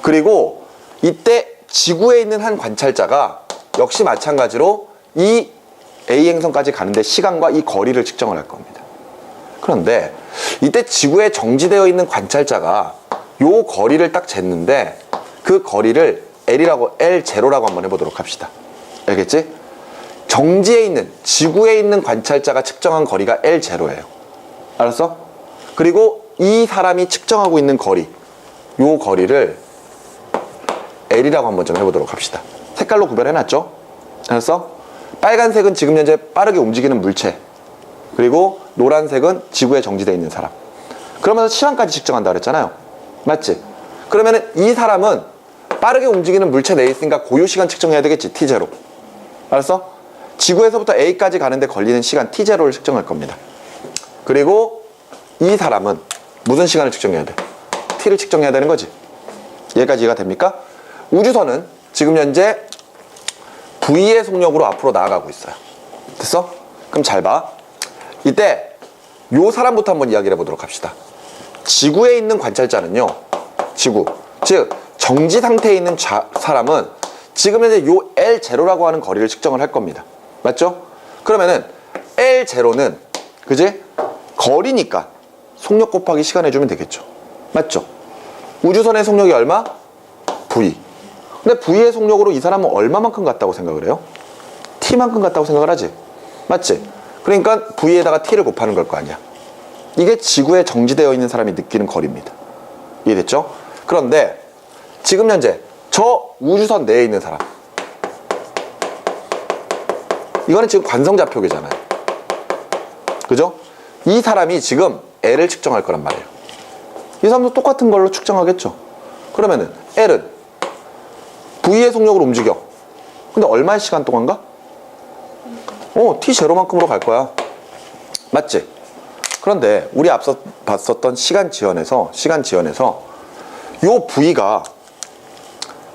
그리고 이때 지구에 있는 한 관찰자가 역시 마찬가지로 이 A 행성까지 가는데 시간과 이 거리를 측정을 할 겁니다. 그런데 이때 지구에 정지되어 있는 관찰자가 요 거리를 딱 쟀는데 그 거리를 L0라고 한번 해보도록 합시다. 알겠지? 정지에 있는, 지구에 있는 관찰자가 측정한 거리가 L0예요. 알았어? 그리고 이 사람이 측정하고 있는 거리, 요 거리를 L이라고 한번 좀 해보도록 합시다. 색깔로 구별해놨죠? 알았어? 빨간색은 지금 현재 빠르게 움직이는 물체, 그리고 노란색은 지구에 정지되어 있는 사람. 그러면서 시간까지 측정한다 그랬잖아요. 맞지? 그러면은 이 사람은 빠르게 움직이는 물체 내에 있으니까 고유 시간 측정해야 되겠지. T0. 알았어? 지구에서부터 A까지 가는데 걸리는 시간 T0를 측정할 겁니다. 그리고 이 사람은 무슨 시간을 측정해야 돼? T를 측정해야 되는 거지. 여기까지 이해가 됩니까? 우주선은 지금 현재 V의 속력으로 앞으로 나아가고 있어요. 됐어? 그럼 잘 봐. 이때 요 사람부터 한번 이야기를 해보도록 합시다. 지구에 있는 관찰자는요, 지구, 즉 정지 상태에 있는 사람은 지금 현재 요 L0라고 하는 거리를 측정을 할 겁니다. 맞죠? 그러면은 L0는 그지? 거리니까 속력 곱하기 시간 해주면 되겠죠. 맞죠? 우주선의 속력이 얼마? V. 근데 V의 속력으로 이 사람은 얼마만큼 갔다고 생각을 해요? T만큼 갔다고 생각을 하지. 맞지? 그러니까 V에다가 T를 곱하는 걸 거 아니야. 이게 지구에 정지되어 있는 사람이 느끼는 거리입니다. 이해됐죠? 그런데 지금 현재 저 우주선 내에 있는 사람, 이거는 지금 관성좌표계잖아요. 그죠? 이 사람이 지금 L을 측정할 거란 말이에요. 이 사람도 똑같은 걸로 측정하겠죠. 그러면은 L은 V의 속력으로 움직여. 근데 얼마의 시간 동안 가? T0만큼으로 갈 거야. 맞지? 그런데 우리 앞서 봤었던 시간 지연에서 요 V가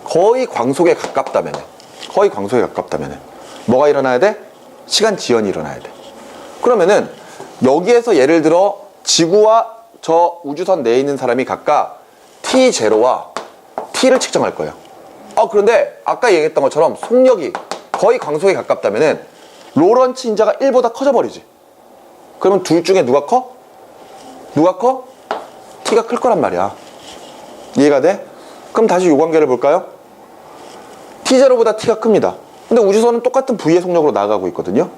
거의 광속에 가깝다면 뭐가 일어나야 돼? 시간 지연이 일어나야 돼. 그러면은 여기에서 예를 들어 지구와 저 우주선 내에 있는 사람이 각각 T0와 T를 측정할 거예요. 그런데 아까 얘기했던 것처럼 속력이 거의 광속에 가깝다면은 로런츠 인자가 1보다 커져 버리지. 그러면 둘 중에 누가 커? T가 클 거란 말이야. 이해가 돼? 그럼 다시 요 관계를 볼까요? T0보다 T가 큽니다. 근데 우주선은 똑같은 V의 속력으로 나아가고 있거든요.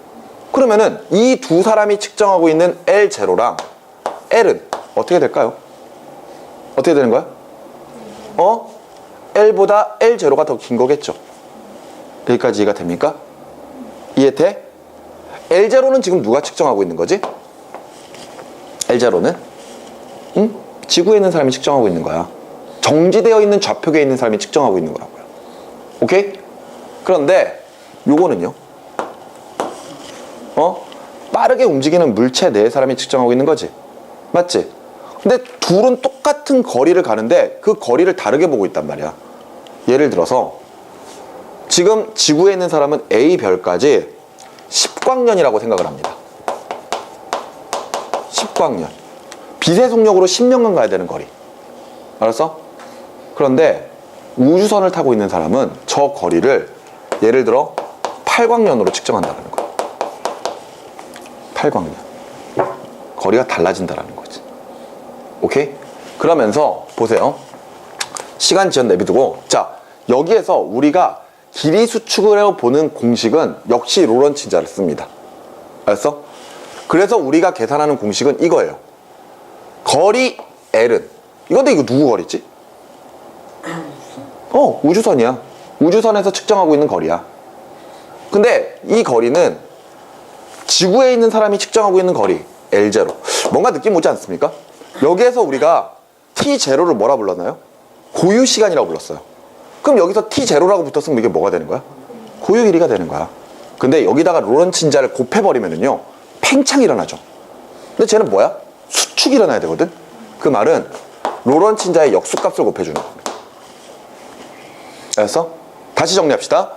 그러면은 이 두 사람이 측정하고 있는 L0랑 L은 어떻게 될까요? 어떻게 되는 거야? L보다 L0가 더 긴 거겠죠. 여기까지 이해가 됩니까? 이해돼? L0는 지금 누가 측정하고 있는 거지? L0는? 응? 지구에 있는 사람이 측정하고 있는 거야. 정지되어 있는 좌표계에 있는 사람이 측정하고 있는 거라고요. 오케이? 그런데 요거는요? 빠르게 움직이는 물체 내의 사람이 측정하고 있는 거지. 맞지? 근데 둘은 똑같은 거리를 가는데 그 거리를 다르게 보고 있단 말이야. 예를 들어서 지금 지구에 있는 사람은 A별까지 10광년이라고 생각을 합니다. 10광년. 빛의 속력으로 10년간 가야 되는 거리. 알았어? 그런데 우주선을 타고 있는 사람은 저 거리를 예를 들어 8광년으로 측정한다는 거야. 8광년. 거리가 달라진다라는 거지. 오케이? 그러면서 보세요. 시간 지연 내비두고, 자, 여기에서 우리가 길이 수축을 보는 공식은 역시 로런츠자를 씁니다. 알았어? 그래서 우리가 계산하는 공식은 이거예요. 거리 L은, 이건데 이거 누구 거리지? 우주선이야. 우주선에서 측정하고 있는 거리야. 근데 이 거리는 지구에 있는 사람이 측정하고 있는 거리 L0. 뭔가 느낌 오지 않습니까? 여기에서 우리가 T0를 뭐라 불렀나요? 고유 시간이라고 불렀어요. 그럼 여기서 T0라고 붙었으면 이게 뭐가 되는 거야? 고유 길이가 되는 거야. 근데 여기다가 로런츠자를 곱해버리면은요, 팽창이 일어나죠. 근데 쟤는 뭐야? 수축이 일어나야 되거든? 그 말은 로런츠자의 역수값을 곱해주는 겁니다. 알았어? 다시 정리합시다.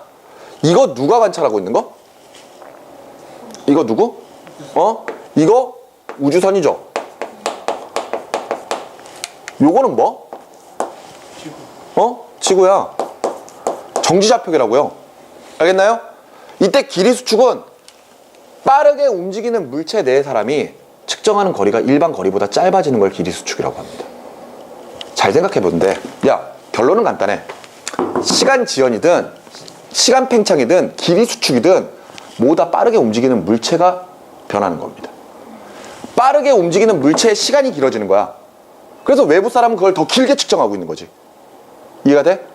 이거 누가 관찰하고 있는 거? 이거 누구? 이거 우주선이죠? 요거는 뭐? 지구. 지구야. 정지좌표계라고요. 알겠나요? 이때 길이 수축은 빠르게 움직이는 물체 내의 사람이 측정하는 거리가 일반 거리보다 짧아지는 걸 길이 수축이라고 합니다. 잘 생각해 보는데, 야, 결론은 간단해. 시간 지연이든 시간 팽창이든 길이 수축이든 모두 다 빠르게 움직이는 물체가 변하는 겁니다. 빠르게 움직이는 물체의 시간이 길어지는 거야. 그래서 외부 사람은 그걸 더 길게 측정하고 있는 거지. 이해가 돼?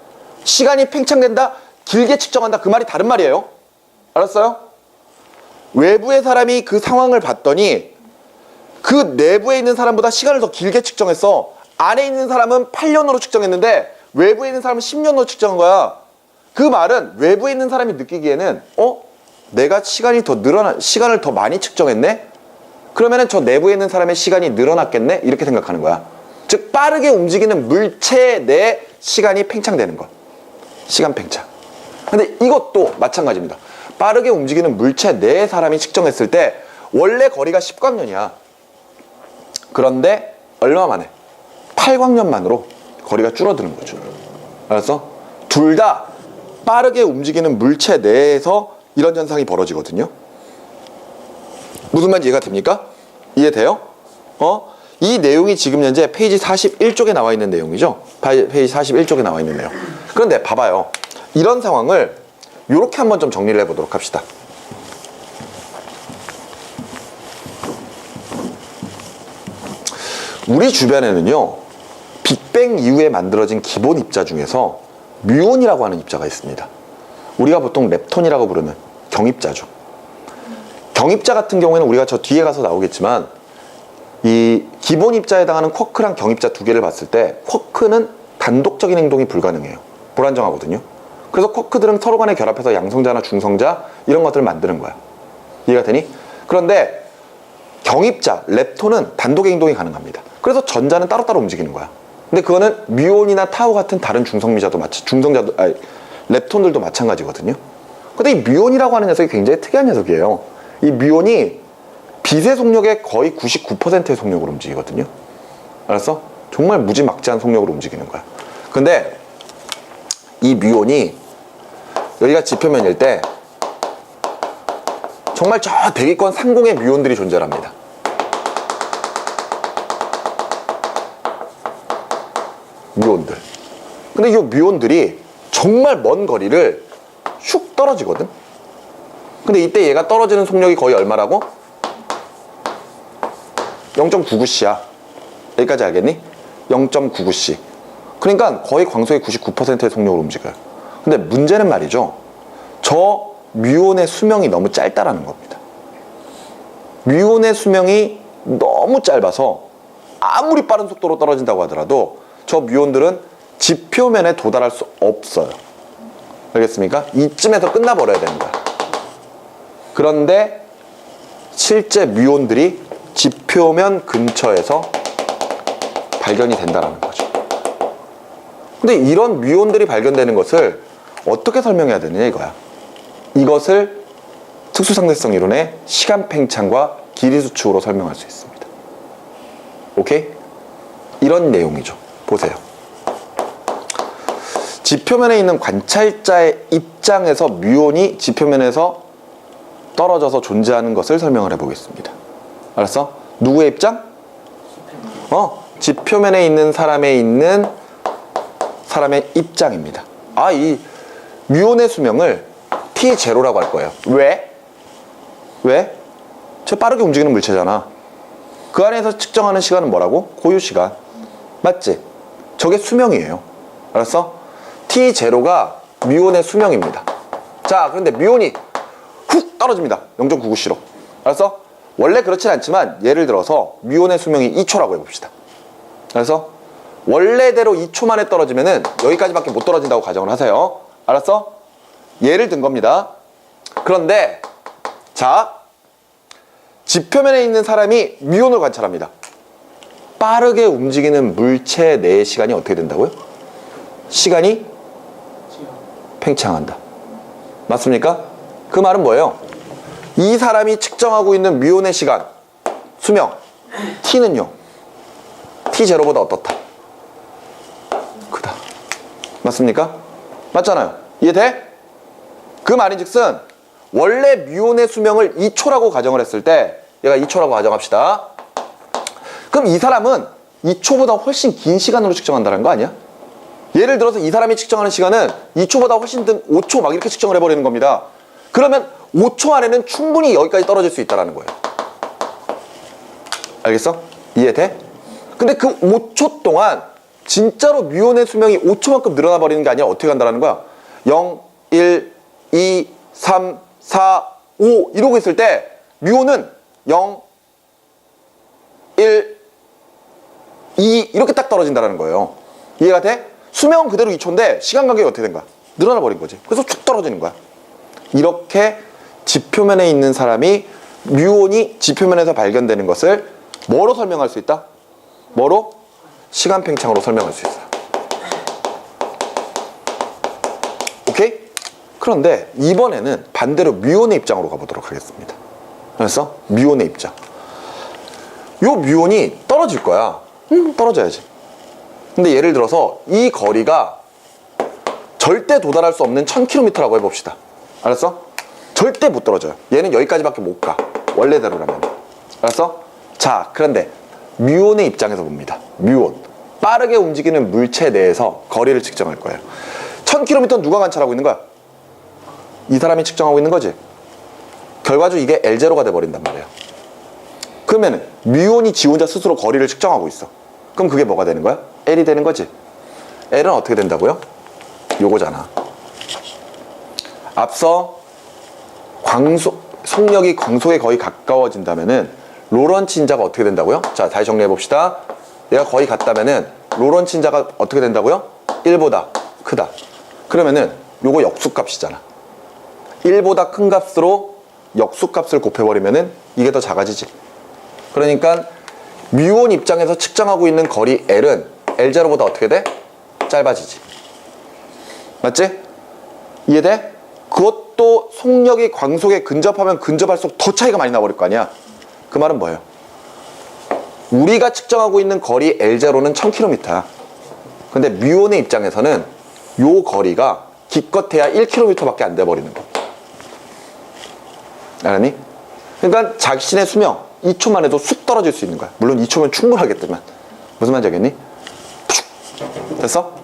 시간이 팽창된다, 길게 측정한다, 그 말이 다른 말이에요. 알았어요? 외부의 사람이 그 상황을 봤더니 그 내부에 있는 사람보다 시간을 더 길게 측정했어. 안에 있는 사람은 8년으로 측정했는데 외부에 있는 사람은 10년으로 측정한 거야. 그 말은 외부에 있는 사람이 느끼기에는 내가 시간을 더 많이 측정했네? 그러면은 저 내부에 있는 사람의 시간이 늘어났겠네? 이렇게 생각하는 거야. 즉 빠르게 움직이는 물체 내 시간이 팽창되는 것. 시간 팽창. 근데 이것도 마찬가지입니다. 빠르게 움직이는 물체 내의 사람이 측정했을 때 원래 거리가 10광년이야. 그런데 얼마 만에? 8광년 만으로 거리가 줄어드는 거죠. 알았어? 둘 다 빠르게 움직이는 물체 내에서 이런 현상이 벌어지거든요. 무슨 말인지 이해가 됩니까? 이해돼요? 이 내용이 지금 현재 페이지 41쪽에 나와 있는 내용이죠. 페이지 41쪽에 나와 있는 내용. 그런데 봐봐요. 이런 상황을 이렇게 한번 좀 정리를 해보도록 합시다. 우리 주변에는요, 빅뱅 이후에 만들어진 기본 입자 중에서 뮤온이라고 하는 입자가 있습니다. 우리가 보통 렙톤이라고 부르는 경입자죠. 경입자 같은 경우에는 우리가 저 뒤에 가서 나오겠지만 이 기본 입자에 해당하는 쿼크랑 경입자 두 개를 봤을 때 쿼크는 단독적인 행동이 불가능해요. 불안정하거든요. 그래서 쿼크들은 서로 간에 결합해서 양성자나 중성자 이런 것들을 만드는 거야. 이해가 되니? 그런데 경입자, 렙톤은 단독 행동이 가능합니다. 그래서 전자는 따로따로 움직이는 거야. 근데 그거는 뮤온이나 타우 같은 다른 렙톤들도 마찬가지거든요. 근데 이 뮤온이라고 하는 녀석이 굉장히 특이한 녀석이에요. 이 뮤온이 빛의 속력의 거의 99%의 속력으로 움직이거든요. 알았어? 정말 무지막지한 속력으로 움직이는 거야. 근데 이 뮤온이 여기가 지표면일 때 정말 저 대기권 상공의 뮤온들이 존재합니다. 뮤온들. 근데 이 뮤온들이 정말 먼 거리를 슉 떨어지거든. 근데 이때 얘가 떨어지는 속력이 거의 얼마라고? 0.99c야. 여기까지 알겠니? 0.99c. 그러니까 거의 광속의 99%의 속력으로 움직여요. 근데 문제는 말이죠, 저 뮤온의 수명이 너무 짧다라는 겁니다. 뮤온의 수명이 너무 짧아서 아무리 빠른 속도로 떨어진다고 하더라도 저 뮤온들은 지표면에 도달할 수 없어요. 알겠습니까? 이쯤에서 끝나버려야 됩니다. 그런데 실제 뮤온들이 지표면 근처에서 발견이 된다는 거죠. 근데 이런 뮤온들이 발견되는 것을 어떻게 설명해야 되느냐 이거야. 이것을 특수상대성 이론의 시간 팽창과 길이 수축으로 설명할 수 있습니다. 오케이? 이런 내용이죠. 보세요. 지표면에 있는 관찰자의 입장에서 뮤온이 지표면에서 떨어져서 존재하는 것을 설명을 해보겠습니다. 알았어? 누구의 입장? 지표면에 있는 사람의 입장입니다. 이 뮤온의 수명을 T0라고 할 거예요. 왜? 저 빠르게 움직이는 물체잖아. 그 안에서 측정하는 시간은 뭐라고? 고유시간. 맞지? 저게 수명이에요. 알았어? T0가 뮤온의 수명입니다. 자, 그런데 뮤온이 훅 떨어집니다. 0.99C로. 알았어? 원래 그렇진 않지만 예를 들어서 뮤온의 수명이 2초라고 해봅시다. 그래서 원래대로 2초 만에 떨어지면은 여기까지밖에 못 떨어진다고 가정을 하세요. 알았어? 예를 든 겁니다. 그런데 자, 지표면에 있는 사람이 뮤온을 관찰합니다. 빠르게 움직이는 물체 내의 시간이 어떻게 된다고요? 시간이 팽창한다. 맞습니까? 그 말은 뭐예요? 이 사람이 측정하고 있는 뮤온의 시간, 수명, T는요, T0보다 어떻다? 크다. 맞습니까? 맞잖아요. 이해돼? 그 말인즉슨 원래 뮤온의 수명을 2초라고 가정을 했을 때, 얘가 2초라고 가정합시다. 그럼 이 사람은 2초보다 훨씬 긴 시간으로 측정한다는 거 아니야? 예를 들어서 이 사람이 측정하는 시간은 2초보다 훨씬 든 5초 막 이렇게 측정을 해버리는 겁니다. 그러면 5초 안에는 충분히 여기까지 떨어질 수 있다는 거예요. 알겠어? 이해돼? 근데 그 5초 동안 진짜로 뮤온의 수명이 5초만큼 늘어나 버리는 게 아니라 어떻게 간다는 거야? 0, 1, 2, 3, 4, 5 이러고 있을 때 뮤온은 0, 1, 2 이렇게 딱 떨어진다는 거예요. 이해가 돼? 수명은 그대로 2초인데 시간 간격이 어떻게 된 거야? 늘어나 버린 거지. 그래서 쭉 떨어지는 거야. 이렇게 지표면에 있는 사람이 뮤온이 지표면에서 발견되는 것을 뭐로 설명할 수 있다? 뭐로? 시간 팽창으로 설명할 수 있어요. 오케이? 그런데 이번에는 반대로 뮤온의 입장으로 가보도록 하겠습니다. 그래서 뮤온의 입장. 요 뮤온이 떨어질 거야. 떨어져야지. 근데 예를 들어서 이 거리가 절대 도달할 수 없는 1000km라고 해봅시다. 알았어? 절대 못 떨어져요. 얘는 여기까지밖에 못 가. 원래대로라면. 알았어? 자, 그런데 뮤온의 입장에서 봅니다. 뮤온. 빠르게 움직이는 물체 내에서 거리를 측정할 거예요. 1000km 누가 관찰하고 있는 거야? 이 사람이 측정하고 있는 거지. 결과적으로 이게 L0가 돼버린단 말이에요. 그러면 뮤온이 지 혼자 스스로 거리를 측정하고 있어. 그럼 그게 뭐가 되는 거야? L이 되는 거지. L은 어떻게 된다고요? 요거잖아. 앞서 속력이 광속에 거의 가까워진다면은 로런츠 인자가 어떻게 된다고요? 자, 다시 정리해 봅시다. 얘가 거의 같다면은 로런츠 인자가 어떻게 된다고요? 1보다 크다. 그러면은 요거 역수값이잖아. 1보다 큰 값으로 역수값을 곱해버리면은 이게 더 작아지지. 그러니까 뮤온 입장에서 측정하고 있는 거리 L은 L0보다 어떻게 돼? 짧아지지. 맞지? 이해돼? 그것도 속력이 광속에 근접하면 근접할수록 더 차이가 많이 나버릴 거 아니야. 그 말은 뭐예요? 우리가 측정하고 있는 거리 L0는 1000km야. 근데 뮤온의 입장에서는 요 거리가 기껏해야 1km밖에 안 돼버리는 거. 알았니? 그러니까 자신의 수명 2초만 해도 쑥 떨어질 수 있는 거야. 물론 2초면 충분하겠지만. 무슨 말인지 알겠니? 됐어?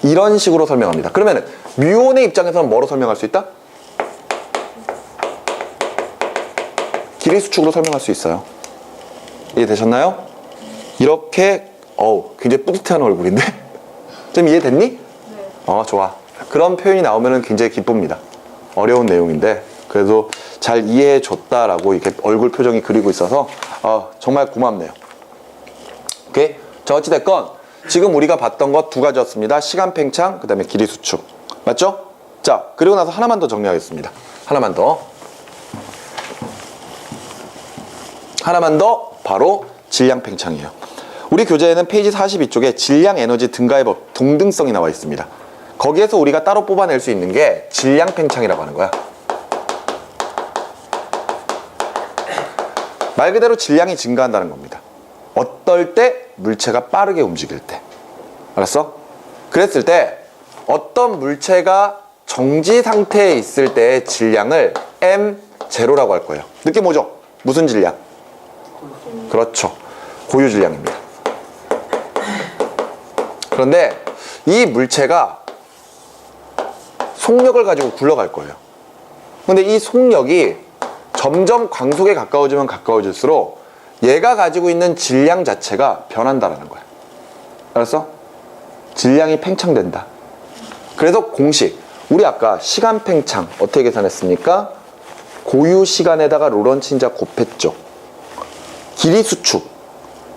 이런 식으로 설명합니다. 그러면 뮤온의 입장에서는 뭐로 설명할 수 있다? 길이 수축으로 설명할 수 있어요. 이해되셨나요? 이렇게 굉장히 뿌듯해하는 얼굴인데? 좀 이해됐니? 네. 좋아. 그런 표현이 나오면 굉장히 기쁩니다. 어려운 내용인데 그래도 잘 이해해 줬다라고 이렇게 얼굴 표정이 그리고 있어서 정말 고맙네요. 오케이? 자, 어찌됐건 지금 우리가 봤던 것 두 가지였습니다. 시간 팽창, 그 다음에 길이 수축. 맞죠? 자, 그리고 나서 하나만 더 정리하겠습니다. 하나만 더, 바로 질량 팽창이에요. 우리 교재에는 페이지 42쪽에 질량 에너지 등가의 법, 동등성이 나와 있습니다. 거기에서 우리가 따로 뽑아낼 수 있는 게 질량 팽창이라고 하는 거야. 말 그대로 질량이 증가한다는 겁니다. 어떨 때? 물체가 빠르게 움직일 때. 알았어? 그랬을 때 어떤 물체가 정지 상태에 있을 때의 질량을 M0라고 할 거예요. 느낌 오죠? 무슨 질량? 그렇죠. 고유 질량입니다. 그런데 이 물체가 속력을 가지고 굴러갈 거예요. 근데 이 속력이 점점 광속에 가까워지면 가까워질수록 얘가 가지고 있는 질량 자체가 변한다라는 거야. 알았어? 질량이 팽창된다. 그래서 공식, 우리 아까 시간 팽창 어떻게 계산했습니까? 고유 시간에다가 로런츠 인자 곱했죠. 길이 수축,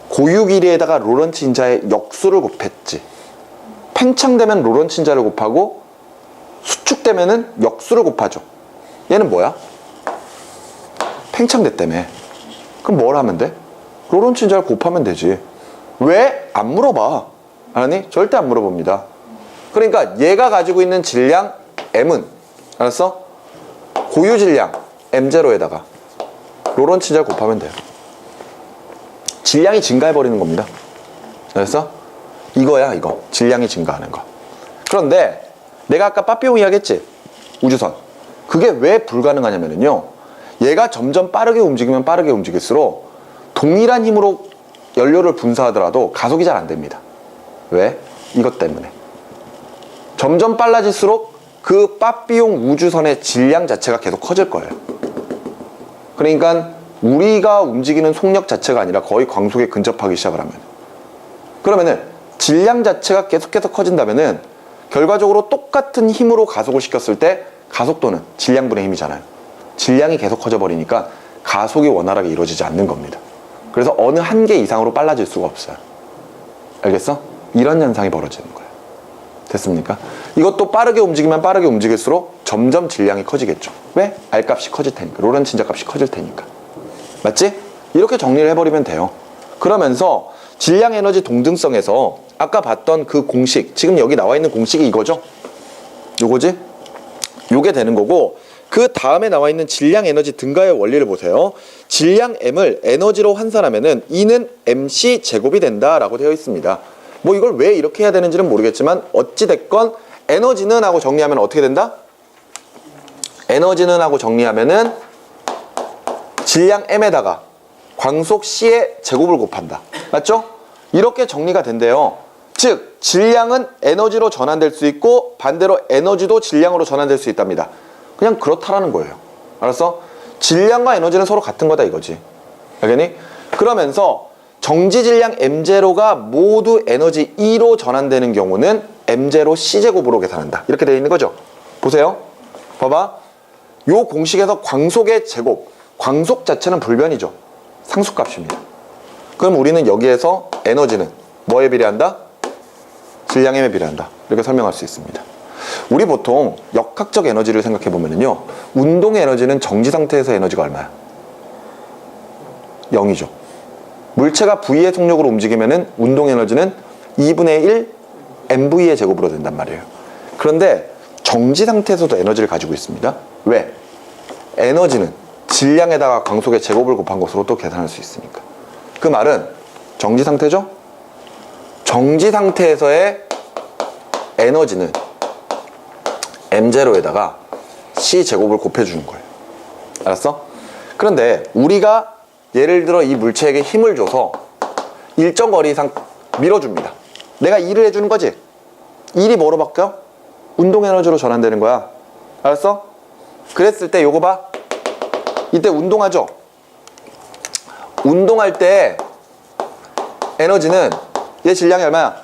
고유 길이에다가 로런츠 인자의 역수를 곱했지. 팽창되면 로런츠 인자를 곱하고 수축되면은 역수를 곱하죠. 얘는 뭐야? 팽창됐다며. 그럼 뭘 하면 돼? 로런츠 인자를 곱하면 되지. 왜? 안 물어봐. 알았니? 절대 안 물어봅니다. 그러니까 얘가 가지고 있는 질량 M은, 알았어? 고유 질량 M0에다가 로런츠 인자를 곱하면 돼요. 질량이 증가해버리는 겁니다. 알았어? 이거야, 이거. 질량이 증가하는 거. 그런데 내가 아까 빠삐용 이야기했지? 우주선. 그게 왜 불가능하냐면요, 얘가 점점 빠르게 움직이면 빠르게 움직일수록 동일한 힘으로 연료를 분사하더라도 가속이 잘 안 됩니다. 왜? 이것 때문에. 점점 빨라질수록 그 빠삐용 우주선의 질량 자체가 계속 커질 거예요. 그러니까 우리가 움직이는 속력 자체가 아니라 거의 광속에 근접하기 시작을 하면, 그러면은 질량 자체가 계속해서 커진다면은 결과적으로 똑같은 힘으로 가속을 시켰을 때 가속도는 질량분의 힘이잖아요. 질량이 계속 커져 버리니까 가속이 원활하게 이루어지지 않는 겁니다. 그래서 어느 한계 이상으로 빨라질 수가 없어요. 알겠어? 이런 현상이 벌어지는 거예요. 됐습니까? 이것도 빠르게 움직이면 빠르게 움직일수록 점점 질량이 커지겠죠. 왜? R값이 커질 테니까. 로런츠 인자 값이 커질 테니까. 맞지? 이렇게 정리를 해버리면 돼요. 그러면서 질량 에너지 동등성에서 아까 봤던 그 공식, 지금 여기 나와 있는 공식이 이거죠? 요거지? 요게 되는 거고, 그 다음에 나와 있는 질량 에너지 등가의 원리를 보세요. 질량 M을 에너지로 환산하면은 E는 MC 제곱이 된다라고 되어 있습니다. 뭐 이걸 왜 이렇게 해야 되는지는 모르겠지만 어찌됐건 에너지는 하고 정리하면 어떻게 된다? 에너지는 하고 정리하면은 질량 M에다가 광속 C의 제곱을 곱한다. 맞죠? 이렇게 정리가 된대요. 즉 질량은 에너지로 전환될 수 있고 반대로 에너지도 질량으로 전환될 수 있답니다. 그냥 그렇다라는 거예요. 알았어? 질량과 에너지는 서로 같은 거다 이거지. 알겠니? 그러면서 정지 질량 M0가 모두 에너지 E로 전환되는 경우는 M0 C제곱으로 계산한다. 이렇게 되어 있는 거죠. 보세요. 봐봐. 요 공식에서 광속의 제곱, 광속 자체는 불변이죠. 상수값입니다. 그럼 우리는 여기에서 에너지는 뭐에 비례한다? 질량 M에 비례한다. 이렇게 설명할 수 있습니다. 우리 보통 역학적 에너지를 생각해 보면요, 운동의 에너지는 정지 상태에서 에너지가 얼마야? 0이죠. 물체가 V의 속력으로 움직이면은 운동 에너지는 2분의 1 mV의 제곱으로 된단 말이에요. 그런데 정지 상태에서도 에너지를 가지고 있습니다. 왜? 에너지는 질량에다가 광속의 제곱을 곱한 것으로 또 계산할 수 있으니까. 그 말은 정지 상태죠? 정지 상태에서의 에너지는 M0에다가 C제곱을 곱해주는 거예요. 알았어? 그런데 우리가 예를 들어 이 물체에게 힘을 줘서 일정 거리 이상 밀어줍니다. 내가 일을 해주는 거지? 일이 뭐로 바뀌어? 운동 에너지로 전환되는 거야. 알았어? 그랬을 때 요거 봐. 이때 운동하죠? 운동할 때 에너지는 얘 질량이 얼마야?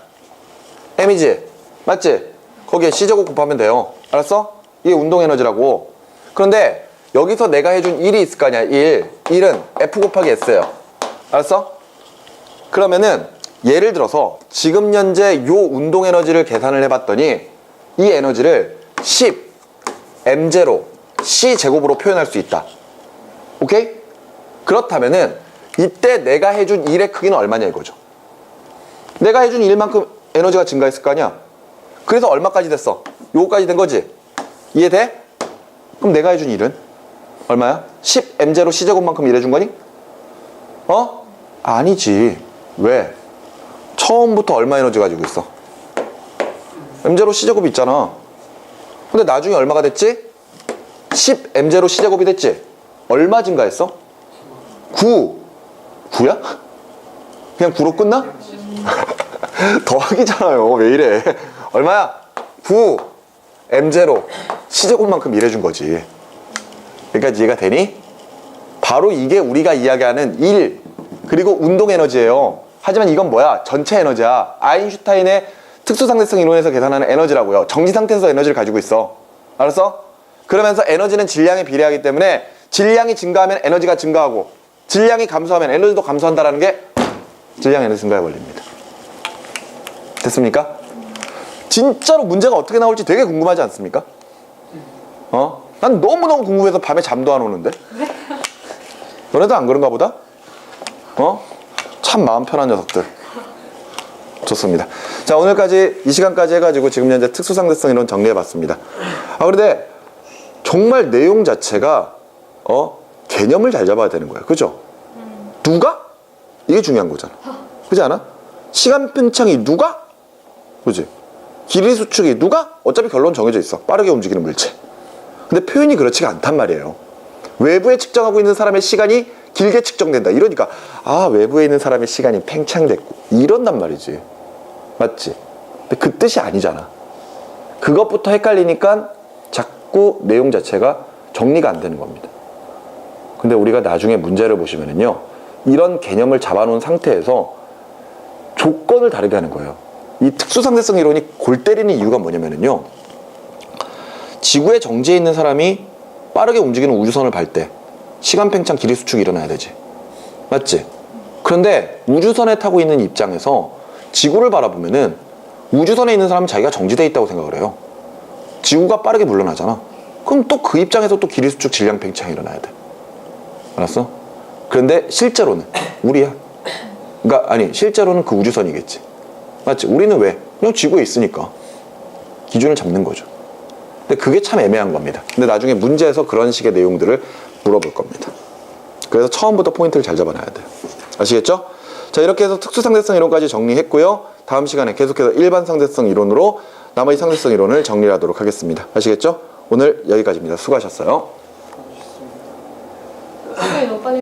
M이지? 맞지? 거기에 C제곱 곱하면 돼요. 알았어? 이게 운동 에너지라고. 그런데 여기서 내가 해준 1이 있을 거 아니야. 1은 F 곱하기 S예요. 알았어? 그러면은 예를 들어서 지금 현재 요 운동 에너지를 계산을 해봤더니 이 에너지를 10 m0 c 제곱으로 표현할 수 있다. 오케이? 그렇다면은 이때 내가 해준 1의 크기는 얼마냐 이거죠. 내가 해준 1만큼 에너지가 증가했을 거 아니야. 그래서 얼마까지 됐어? 요거까지 된 거지. 이해돼? 그럼 내가 해준 1은 얼마야? 10 m0 c 제곱만큼 일해준 거니? 아니지. 왜? 처음부터 얼마 에너지 가지고 있어? m0 c 제곱이 있잖아. 근데 나중에 얼마가 됐지? 10 m0 c 제곱이 됐지? 얼마 증가했어? 9. 9야? 그냥 9로 끝나? 더하기잖아요. 왜 이래? 얼마야? 9 m0 c 제곱만큼 일해준 거지. 그러니까 이해가 되니? 바로 이게 우리가 이야기하는 1 그리고 운동 에너지예요. 하지만 이건 뭐야? 전체 에너지야. 아인슈타인의 특수상대성 이론에서 계산하는 에너지라고요. 정지 상태에서 에너지를 가지고 있어. 알았어? 그러면서 에너지는 질량에 비례하기 때문에 질량이 증가하면 에너지가 증가하고 질량이 감소하면 에너지도 감소한다라는 게 질량 에너지 증가의 원리입니다. 됐습니까? 진짜로 문제가 어떻게 나올지 되게 궁금하지 않습니까? 난 너무너무 궁금해서 밤에 잠도 안 오는데. 너네도 안 그런가 보다? 참 마음 편한 녀석들. 좋습니다. 자, 오늘까지 이 시간까지 해가지고 지금 현재 특수상대성 이론 정리해봤습니다. 그런데 정말 내용 자체가 개념을 잘 잡아야 되는 거야. 그죠? 누가? 이게 중요한 거잖아. 그렇지 않아? 시간 팽창이 누가? 그지? 길이 수축이 누가? 어차피 결론 정해져 있어. 빠르게 움직이는 물체. 근데 표현이 그렇지가 않단 말이에요. 외부에 측정하고 있는 사람의 시간이 길게 측정된다. 이러니까 외부에 있는 사람의 시간이 팽창됐고 이런단 말이지. 맞지? 근데 그 뜻이 아니잖아. 그것부터 헷갈리니까 자꾸 내용 자체가 정리가 안 되는 겁니다. 근데 우리가 나중에 문제를 보시면은요, 이런 개념을 잡아놓은 상태에서 조건을 다르게 하는 거예요. 이 특수상대성 이론이 골 때리는 이유가 뭐냐면은요, 지구의 정지에 있는 사람이 빠르게 움직이는 우주선을 발 때 시간 팽창 길이 수축이 일어나야 되지. 맞지? 그런데 우주선에 타고 있는 입장에서 지구를 바라보면은 우주선에 있는 사람은 자기가 정지되어 있다고 생각을 해요. 지구가 빠르게 물러나잖아. 그럼 또 그 입장에서 또 길이 수축 질량 팽창이 일어나야 돼. 알았어? 그런데 실제로는 우리야. 그러니까 아니 실제로는 그 우주선이겠지. 맞지? 우리는 왜? 그냥 지구에 있으니까 기준을 잡는 거죠. 근데 그게 참 애매한 겁니다. 근데 나중에 문제에서 그런 식의 내용들을 물어볼 겁니다. 그래서 처음부터 포인트를 잘 잡아놔야 돼요. 아시겠죠? 자, 이렇게 해서 특수상대성 이론까지 정리했고요. 다음 시간에 계속해서 일반 상대성 이론으로 나머지 상대성 이론을 정리하도록 하겠습니다. 아시겠죠? 오늘 여기까지입니다. 수고하셨어요. 시간이 너무 빨리